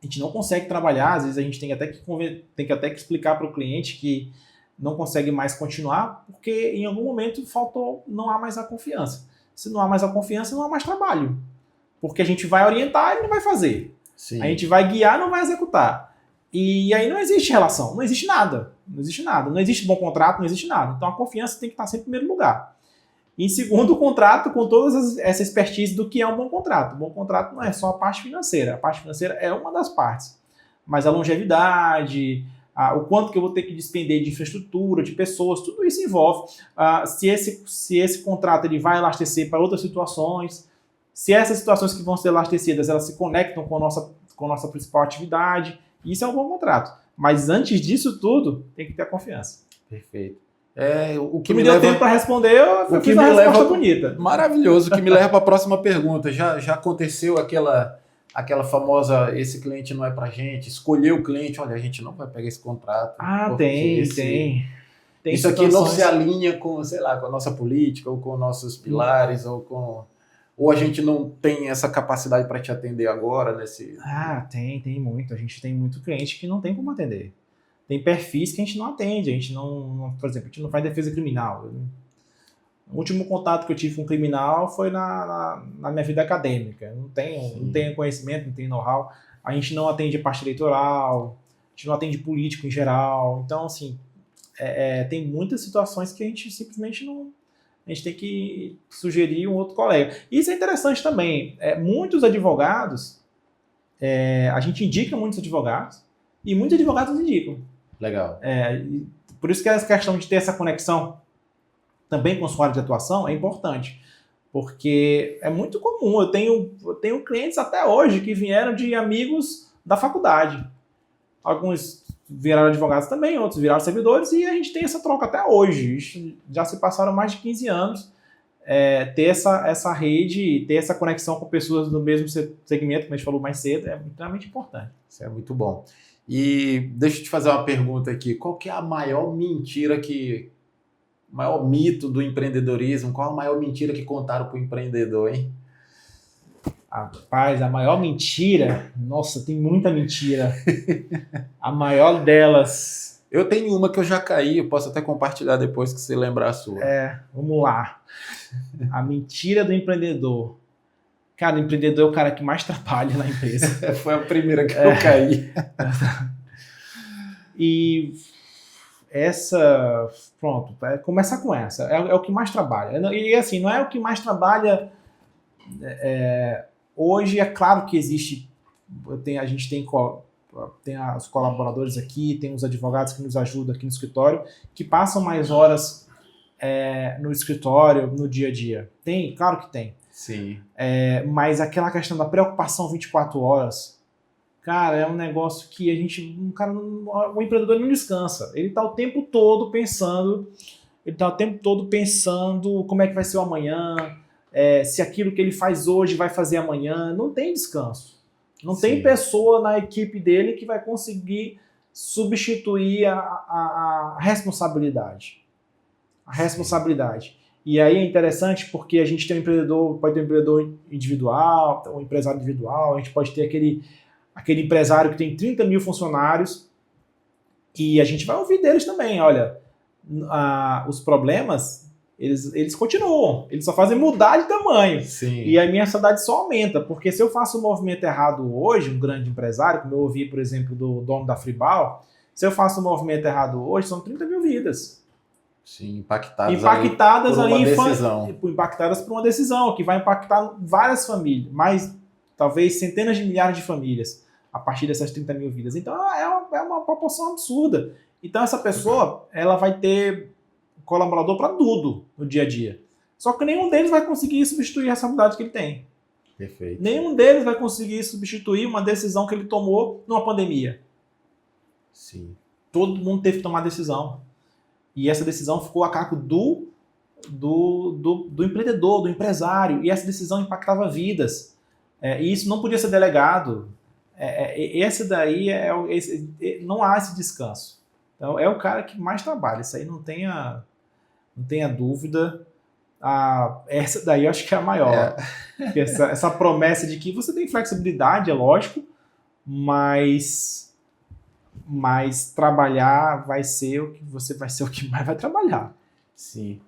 a gente não consegue trabalhar, às vezes a gente tem que até que explicar para o cliente que não consegue mais continuar, porque em algum momento não há mais a confiança. Se não há mais a confiança, não há mais trabalho. Porque a gente vai orientar e ele não vai fazer. Sim. A gente vai guiar e não vai executar. E aí não existe relação, não existe nada. Não existe nada. Não existe bom contrato, não existe nada. Então a confiança tem que estar sempre em primeiro lugar. Em segundo, o contrato com toda essa expertise do que é um bom contrato. Um bom contrato não é só a parte financeira. A parte financeira é uma das partes. Mas a longevidade, o quanto que eu vou ter que despender de infraestrutura, de pessoas, tudo isso envolve. Se esse contrato ele vai elastecer para outras situações, se essas situações que vão ser elastecidas, elas se conectam com a nossa principal atividade, isso é um bom contrato. Mas antes disso tudo, tem que ter a confiança. Perfeito. O que me deu tempo para responder, eu fiz uma resposta bonita. Maravilhoso, o que me leva para a próxima pergunta. Já aconteceu aquela famosa, esse cliente não é para gente, escolher o cliente, olha, a gente não vai pegar esse contrato. Tem isso aqui não se alinha com, sei lá, com a nossa política, ou com nossos pilares, ou a gente não tem essa capacidade para te atender agora nesse... Tem muito. A gente tem muito cliente que não tem como atender. Tem perfis que a gente não atende. A gente não, por exemplo, a gente não faz defesa criminal. O último contato que eu tive com um criminal foi na minha vida acadêmica. Não tenho conhecimento, não tenho know-how. A gente não atende parte eleitoral, a gente não atende político em geral. Então, assim, tem muitas situações que a gente simplesmente não... A gente tem que sugerir um outro colega. Isso é interessante também. Muitos advogados, a gente indica muitos advogados e muitos advogados indicam. Legal. Por isso que essa questão de ter essa conexão também com a sua área de atuação é importante. Porque é muito comum. Eu tenho clientes até hoje que vieram de amigos da faculdade. Alguns viraram advogados também, outros viraram servidores, e a gente tem essa troca até hoje. Já se passaram mais de 15 anos. Ter essa rede, ter essa conexão com pessoas do mesmo segmento, como a gente falou mais cedo, é extremamente importante. Isso é muito bom. E deixa eu te fazer uma pergunta aqui. Qual que é a maior mentira o maior mito do empreendedorismo? Qual a maior mentira que contaram para o empreendedor, hein? Rapaz, a maior mentira, nossa, tem muita mentira. A maior delas, Eu tenho uma que eu já caí, eu posso até compartilhar depois que você lembrar a sua. vamos lá. A mentira do empreendedor. Cara, o empreendedor é o cara que mais trabalha na empresa. Foi a primeira que eu caí. E pronto, começar com essa. É o que mais trabalha. E assim, não é o que mais trabalha. Hoje é claro que existe. A gente tem os colaboradores aqui, tem os advogados que nos ajudam aqui no escritório, que passam mais horas no escritório, no dia a dia. Tem, claro que tem. Sim. Mas aquela questão da preocupação 24 horas, cara, é um negócio que o empreendedor não descansa. Ele está o tempo todo pensando, como é que vai ser o amanhã, se aquilo que ele faz hoje vai fazer amanhã. Não tem descanso. Não Sim. tem pessoa na equipe dele que vai conseguir substituir a responsabilidade. A responsabilidade. E aí é interessante porque a gente tem pode ter um empreendedor individual, um empresário individual, a gente pode ter aquele empresário que tem 30 mil funcionários e a gente vai ouvir deles também, olha, os problemas, eles continuam, eles só fazem mudar de tamanho. Sim. E a minha ansiedade só aumenta, porque se eu faço um movimento errado hoje, um grande empresário, como eu ouvi, por exemplo, do dono da Fribal, se eu faço um movimento errado hoje, são 30 mil vidas. Sim, impactadas por uma decisão que vai impactar várias famílias, mais talvez centenas de milhares de famílias a partir dessas 30 mil vidas. Então é uma proporção absurda. Então essa pessoa ela vai ter colaborador para tudo no dia a dia. Só que nenhum deles vai conseguir substituir a responsabilidade que ele tem. Perfeito. Nenhum deles vai conseguir substituir uma decisão que ele tomou numa pandemia. Sim. Todo mundo teve que tomar decisão. E essa decisão ficou a cargo do empreendedor, do empresário. E essa decisão impactava vidas. E isso não podia ser delegado. Esse daí não há esse descanso. Então é o cara que mais trabalha. Isso aí não tenha dúvida. Essa daí eu acho que é a maior. Essa promessa de que você tem flexibilidade, é lógico, mas trabalhar vai ser o que mais vai trabalhar. Sim.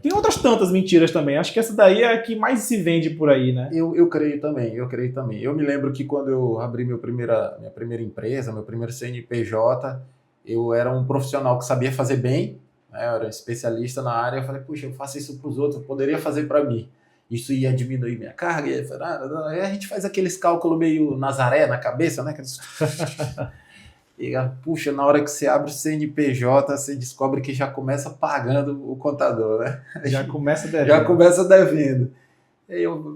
Tem outras tantas mentiras também. Acho que essa daí é a que mais se vende por aí, né? Eu creio também. Eu me lembro que quando eu abri minha primeira empresa, meu primeiro CNPJ, eu era um profissional que sabia fazer bem, né? Eu era especialista na área. Eu falei, puxa, eu faço isso para os outros, eu poderia fazer para mim. Isso ia diminuir minha carga. Aí a gente faz aqueles cálculos meio Nazaré na cabeça, né? E, puxa, na hora que você abre o CNPJ, você descobre que já começa pagando o contador, né? Já começa devendo.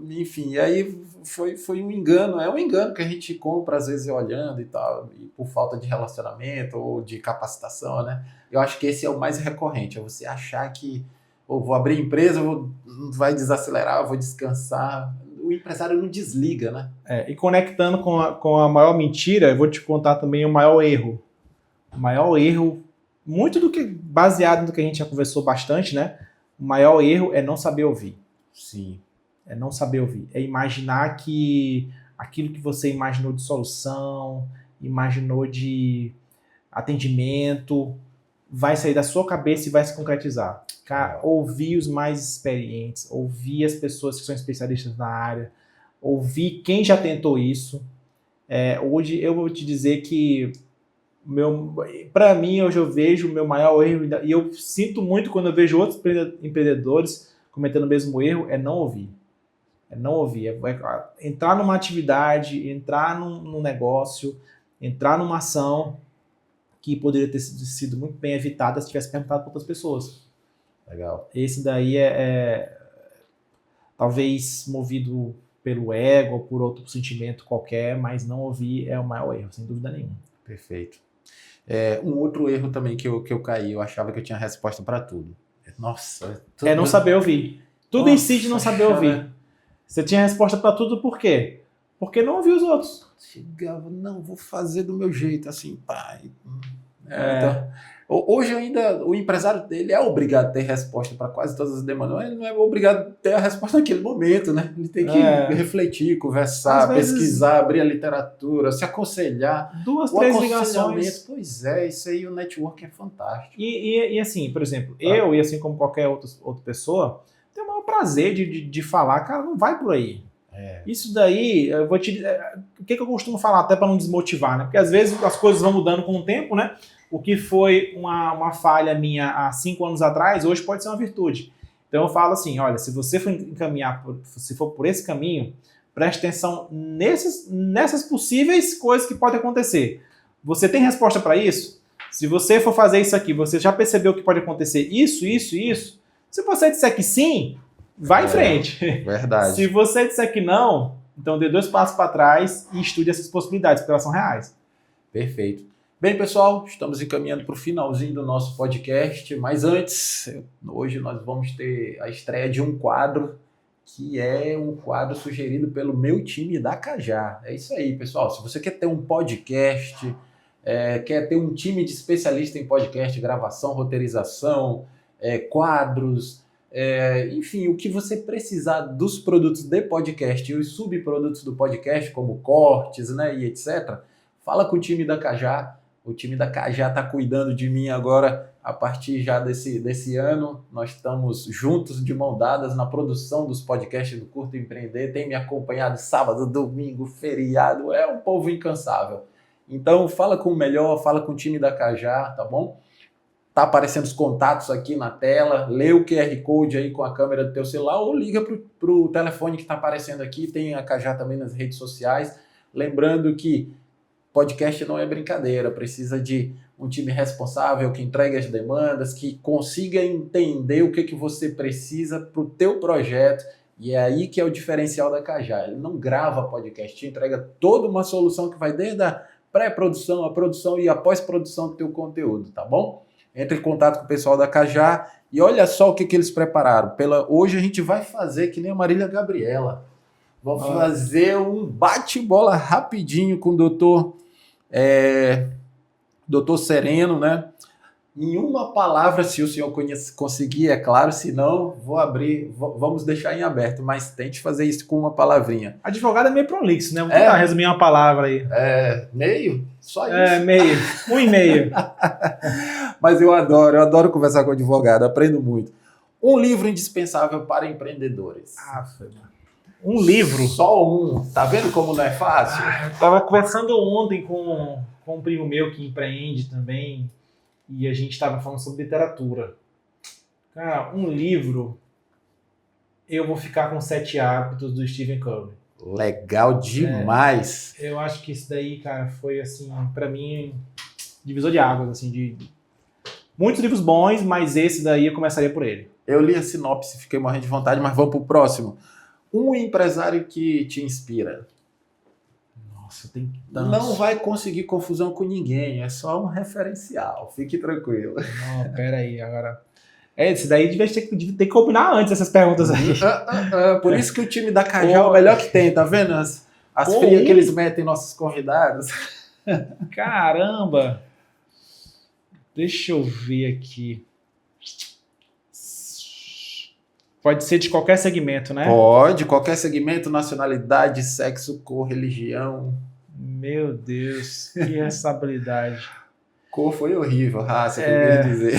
Enfim, aí foi um engano. É um engano que a gente compra, às vezes, olhando e tal, e por falta de relacionamento ou de capacitação, né? Eu acho que esse é o mais recorrente, é você achar que vou abrir empresa, vai desacelerar, vou descansar. O empresário não desliga, né? E conectando com a maior mentira, eu vou te contar também o maior erro. O maior erro, muito baseado no que a gente já conversou bastante, né? O maior erro é não saber ouvir. Sim. É não saber ouvir. É imaginar que aquilo que você imaginou de solução, imaginou de atendimento, vai sair da sua cabeça e vai se concretizar. Cara, ouvir os mais experientes, ouvir as pessoas que são especialistas na área, ouvir quem já tentou isso. Hoje eu vou te dizer que, para mim, hoje eu vejo o meu maior erro, e eu sinto muito quando eu vejo outros empreendedores cometendo o mesmo erro, é não ouvir. É não ouvir. Entrar numa atividade, entrar num negócio, entrar numa ação que poderia ter sido muito bem evitada se tivesse perguntado para outras pessoas. Legal. Esse daí talvez movido pelo ego ou por outro sentimento qualquer, mas não ouvir é o maior erro, sem dúvida nenhuma. Perfeito. Um outro erro também que eu caí, eu achava que eu tinha resposta para tudo. Nossa. Não saber ouvir. Tudo incide não saber ouvir. Você tinha resposta para tudo por quê? Porque não ouviu os outros. Chegava, não, vou fazer do meu jeito, assim, pai. Então, Hoje ainda o empresário ele é obrigado a ter resposta para quase todas as demandas, mas ele não é obrigado a ter a resposta naquele momento, né? Ele tem que refletir, conversar, Às vezes, pesquisar, abrir a literatura, se aconselhar. 2, O 3 ligações. Pois é, isso aí, o network é fantástico. E assim, por exemplo, eu e assim como qualquer outra pessoa, tenho o maior prazer de falar, cara, não vai por aí. Isso daí, eu vou te... O que eu costumo falar, até para não desmotivar, né? Porque às vezes as coisas vão mudando com o tempo, né? O que foi uma falha minha há 5 anos atrás, hoje pode ser uma virtude. Então eu falo assim, olha, se você for encaminhar, se for por esse caminho, preste atenção nessas possíveis coisas que podem acontecer. Você tem resposta para isso? Se você for fazer isso aqui, você já percebeu que pode acontecer isso, isso e isso? Se você disser que sim, vai em frente. Verdade. Se você disser que não, então dê 2 passos para trás e estude essas possibilidades, porque elas são reais. Perfeito. Bem, pessoal, estamos encaminhando para o finalzinho do nosso podcast, mas antes, hoje nós vamos ter a estreia de um quadro, que é um quadro sugerido pelo meu time da Cajá. É isso aí, pessoal. Se você quer ter um podcast, quer ter um time de especialista em podcast, gravação, roteirização, quadros, enfim, o que você precisar dos produtos de podcast e os subprodutos do podcast, como cortes, né, e etc., fala com o time da Cajá. O time da Cajá está cuidando de mim agora a partir já desse ano. Nós estamos juntos, de mão dadas, na produção dos podcasts do Curto Empreender. Tem me acompanhado sábado, domingo, feriado. É um povo incansável. Então, fala com o melhor, fala com o time da Cajá, tá bom? Tá aparecendo os contatos aqui na tela. Lê o QR Code aí com a câmera do teu celular ou liga pro telefone que está aparecendo aqui. Tem a Cajá também nas redes sociais. Lembrando que podcast não é brincadeira, precisa de um time responsável que entregue as demandas, que consiga entender o que você precisa para o teu projeto, e é aí que é o diferencial da Cajá. Ele não grava podcast, entrega toda uma solução que vai desde a pré-produção, a produção e a pós-produção do teu conteúdo, tá bom? Entre em contato com o pessoal da Cajá e olha só o que eles prepararam. Hoje a gente vai fazer que nem a Marília Gabriela. Vou fazer um bate-bola rapidinho com o doutor Sereno, né? Em uma palavra, se o senhor conseguir, é claro, se não, vamos deixar em aberto, mas tente fazer isso com uma palavrinha. Advogado é meio prolixo, né? Vou tentar resumir uma palavra aí. Meio? Só isso? Meio. 1,5. Mas eu adoro conversar com advogado, aprendo muito. Um livro indispensável para empreendedores. Um livro? Só um. Tá vendo como não é fácil? Eu tava conversando ontem com um primo meu que empreende também e a gente tava falando sobre literatura. Cara, um livro, eu vou ficar com 7 Hábitos do Stephen Covey. Legal demais. Eu acho que isso daí, cara, foi assim, pra mim, divisor de águas, assim, de muitos livros bons, mas esse daí eu começaria por ele. Eu li a sinopse, fiquei morrendo de vontade, mas vamos pro próximo. Um empresário que te inspira. Nossa, tem tantos. Não vai conseguir confusão com ninguém, é só um referencial, fique tranquilo. Não, peraí, agora... Esse daí devia ter que combinar antes essas perguntas aí. Por isso que o time da Cajá é o melhor que tem, tá vendo? As frias que eles metem nossos convidados. Caramba! Deixa eu ver aqui. Pode ser de qualquer segmento, né? Pode, qualquer segmento, nacionalidade, sexo, cor, religião. Meu Deus, que responsabilidade. Cor foi horrível, raça, que eu queria dizer.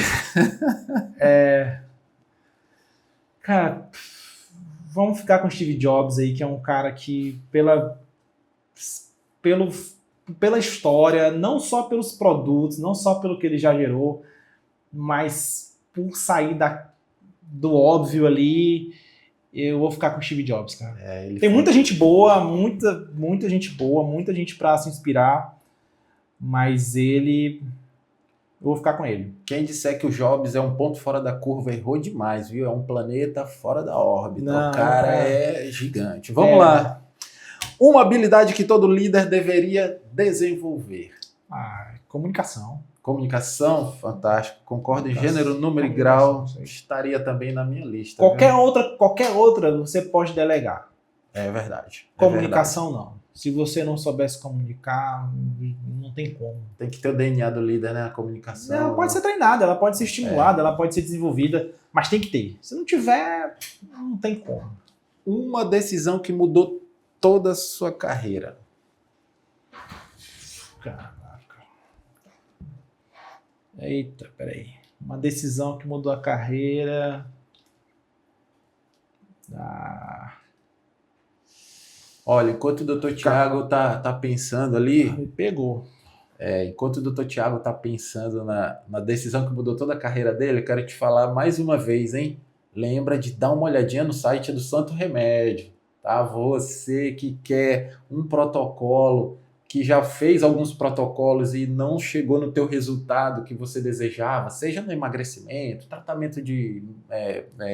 Cara, vamos ficar com Steve Jobs aí, que é um cara que, pela história, não só pelos produtos, não só pelo que ele já gerou, mas por sair do óbvio ali, eu vou ficar com Steve Jobs, cara. Tem muita gente boa, muita gente boa, muita gente pra se inspirar, mas eu vou ficar com ele. Quem disser que o Jobs é um ponto fora da curva errou demais, viu? É um planeta fora da órbita. Não, o cara é gigante. Vamos lá. Uma habilidade que todo líder deveria desenvolver. Comunicação. Comunicação, fantástico. Concordo em gênero, número e grau. Estaria também na minha lista. Qualquer outra você pode delegar. É verdade. Comunicação não. Se você não souber se comunicar, não tem como. Tem que ter o DNA do líder, né? A comunicação. Ela pode ser treinada, ela pode ser estimulada, ela pode ser desenvolvida, mas tem que ter. Se não tiver, não tem como. Uma decisão que mudou toda a sua carreira. Caraca. Eita, peraí. Uma decisão que mudou a carreira. Olha, enquanto o Dr. Tiago tá pensando ali, Me pegou. enquanto o Dr. Tiago tá pensando na decisão que mudou toda a carreira dele, eu quero te falar mais uma vez, hein? Lembra de dar uma olhadinha no site do Santo Remédio, tá? Você que quer um protocolo, que já fez alguns protocolos e não chegou no teu resultado que você desejava, seja no emagrecimento, tratamento de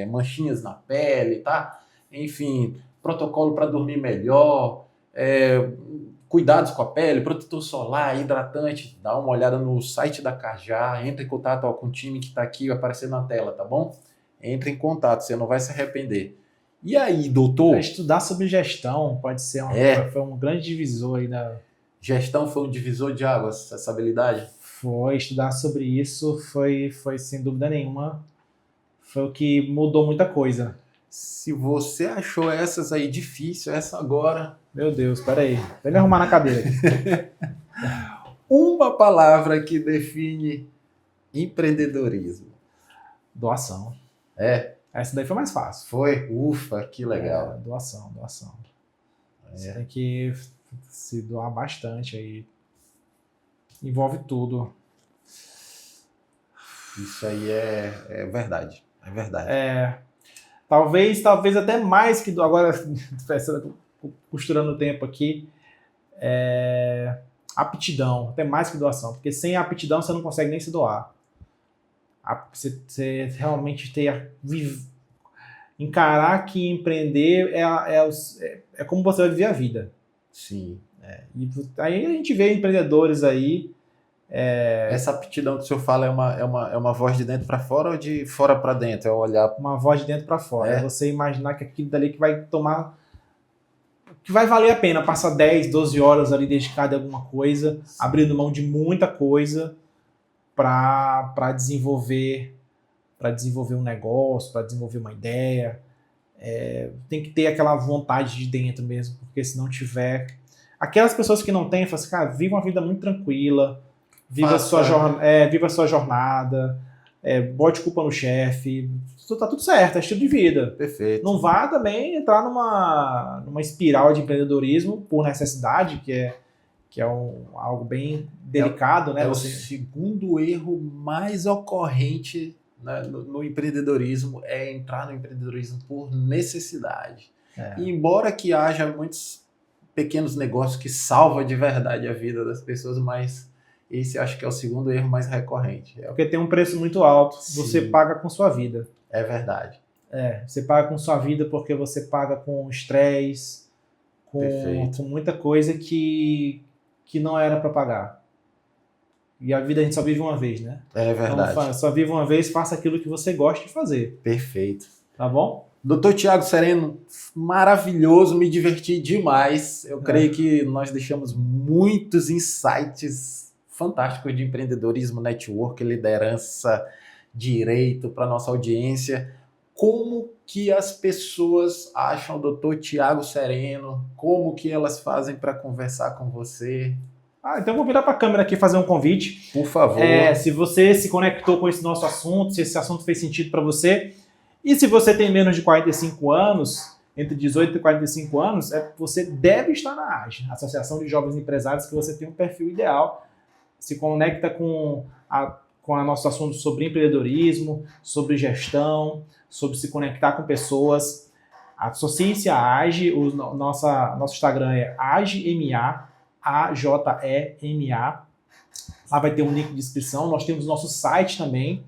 manchinhas na pele, tá? Enfim, protocolo para dormir melhor, cuidados com a pele, protetor solar, hidratante, dá uma olhada no site da Cajá, entra em contato com o time que está aqui aparecendo na tela, tá bom? Entre em contato, você não vai se arrepender. E aí, doutor? Pra estudar sobre gestão pode ser foi um grande divisor aí da... Gestão foi um divisor de águas, essa habilidade? Foi, estudar sobre isso foi sem dúvida nenhuma, foi o que mudou muita coisa. Se você achou essas aí difícil, essa agora... Meu Deus, peraí, deixa eu arrumar na cadeira aqui. Uma palavra que define empreendedorismo. Doação. Essa daí foi mais fácil. Foi? Ufa, que legal. Doação. Você tem que se doar bastante aí. Envolve tudo. Isso aí é verdade. É verdade. Talvez até mais que agora, costurando o tempo aqui, aptidão, até mais que doação, porque sem aptidão você não consegue nem se doar. Você realmente encarar que empreender é como você vai viver a vida. Sim. E aí a gente vê empreendedores aí. Essa aptidão que o senhor fala é uma voz de dentro para fora ou de fora para dentro? É olhar. Uma voz de dentro para fora. É você imaginar que aquilo dali que vai tomar. Que vai valer a pena passar 10, 12 horas ali dedicado a alguma coisa, sim, abrindo mão de muita coisa para desenvolver um negócio, para desenvolver uma ideia. Tem que ter aquela vontade de dentro mesmo, porque se não tiver... Aquelas pessoas que não têm, falam assim, cara, viva uma vida muito tranquila, viva a sua jornada, bote culpa no chefe, tá tudo certo, é estilo de vida. Perfeito. Não vá também entrar numa espiral de empreendedorismo por necessidade, que é algo bem delicado, né? O segundo erro mais ocorrente, né, no empreendedorismo é entrar no empreendedorismo por necessidade. E embora que haja muitos pequenos negócios que salvam de verdade a vida das pessoas, mas esse acho que é o segundo erro mais recorrente. Porque tem um preço muito alto, sim, você paga com sua vida. É verdade. Você paga com sua vida porque você paga com estresse, com muita coisa que não era para pagar. E a vida a gente só vive uma vez, né? É verdade. Então, só vive uma vez, faça aquilo que você gosta de fazer. Perfeito. Tá bom? Dr. Tiago Sereno, maravilhoso, me diverti demais. Eu creio que nós deixamos muitos insights fantásticos de empreendedorismo, network, liderança, direito para nossa audiência. Como que as pessoas acham o Dr. Tiago Sereno? Como que elas fazem para conversar com você? Então eu vou virar para a câmera aqui e fazer um convite. Por favor. Se você se conectou com esse nosso assunto, se esse assunto fez sentido para você, e se você tem menos de 45 anos, entre 18 e 45 anos, você deve estar na AGE, Associação de Jovens Empresários, que você tem um perfil ideal, se conecta com a nosso assunto sobre empreendedorismo, sobre gestão, sobre se conectar com pessoas. Associe-se à AGE, nosso Instagram é AGEMA, AJEMA. Lá vai ter um link de inscrição. Nós temos nosso site também,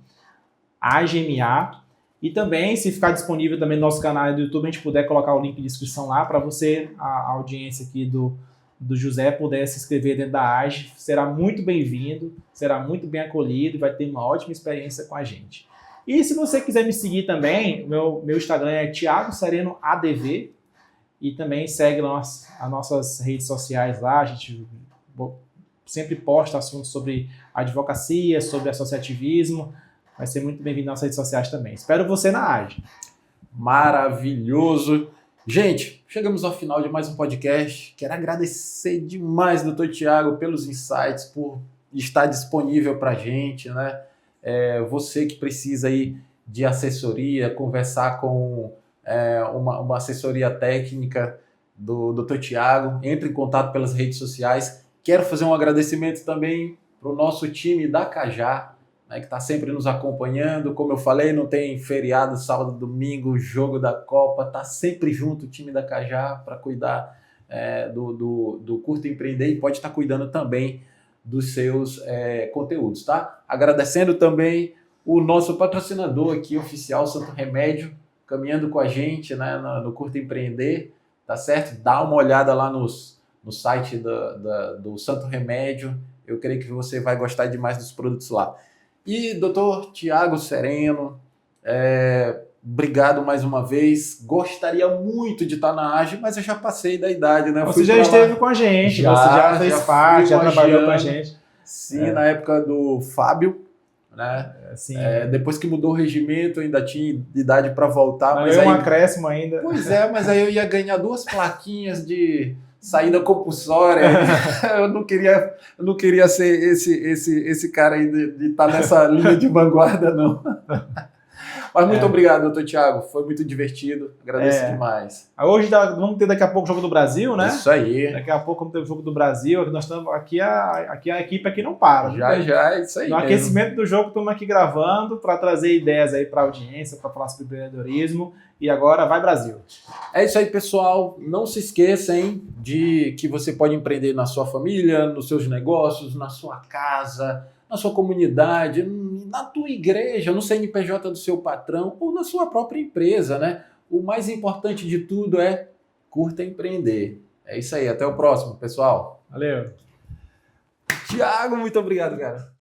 AGMA. E também, se ficar disponível também no nosso canal do YouTube, a gente puder colocar o link de inscrição lá para você, a audiência aqui do José, puder se inscrever dentro da AGE. Será muito bem-vindo, será muito bem acolhido e vai ter uma ótima experiência com a gente. E se você quiser me seguir também, meu Instagram é Thiago Sereno ADV. E também segue as nossas redes sociais lá, a gente sempre posta assuntos sobre advocacia, sobre associativismo. Vai ser muito bem-vindo nas redes sociais também. Espero você na AGE. Maravilhoso. Gente, chegamos ao final de mais um podcast. Quero agradecer demais, doutor Tiago, pelos insights, por estar disponível para a gente, né? Você que precisa aí de assessoria, conversar com uma assessoria técnica do doutor Tiago, entre em contato pelas redes sociais. Quero fazer um agradecimento também para o nosso time da Cajá, né, que está sempre nos acompanhando. Como eu falei, não tem feriado, sábado, domingo, jogo da Copa, está sempre junto o time da Cajá para cuidar do Curta Empreender e pode estar cuidando também dos seus conteúdos, tá? Agradecendo também o nosso patrocinador aqui, oficial Santo Remédio, caminhando com a gente, né, no Curta Empreender, tá certo? Dá uma olhada lá no site do Santo Remédio, eu creio que você vai gostar demais dos produtos lá. E doutor Tiago Sereno, obrigado mais uma vez. Gostaria muito de estar na AGE, mas eu já passei da idade, né? Você já esteve com a gente, você já fez parte, já trabalhou com a gente. Sim, na época do Fábio, né? Sim. Depois que mudou o regimento, eu ainda tinha idade para voltar. Mas aí um acréscimo ainda. Pois é, mas aí eu ia ganhar 2 plaquinhas de saída compulsória. Eu não queria ser esse cara aí de estar nessa linha de vanguarda, não. Mas muito obrigado, doutor Tiago. Foi muito divertido. Agradeço demais. Hoje vamos ter daqui a pouco o Jogo do Brasil, né? Isso aí. Daqui a pouco vamos ter o Jogo do Brasil. Nós estamos aqui, a equipe aqui não para. Já, é isso aí. No aquecimento do jogo, estamos aqui gravando para trazer ideias aí para a audiência, para falar sobre empreendedorismo. E agora vai Brasil. É isso aí, pessoal. Não se esqueça, hein, de que você pode empreender na sua família, nos seus negócios, na sua casa, na sua comunidade, na tua igreja, no CNPJ do seu patrão ou na sua própria empresa, né? O mais importante de tudo é curta empreender. É isso aí. Até o próximo, pessoal. Valeu. Tiago, muito obrigado, cara.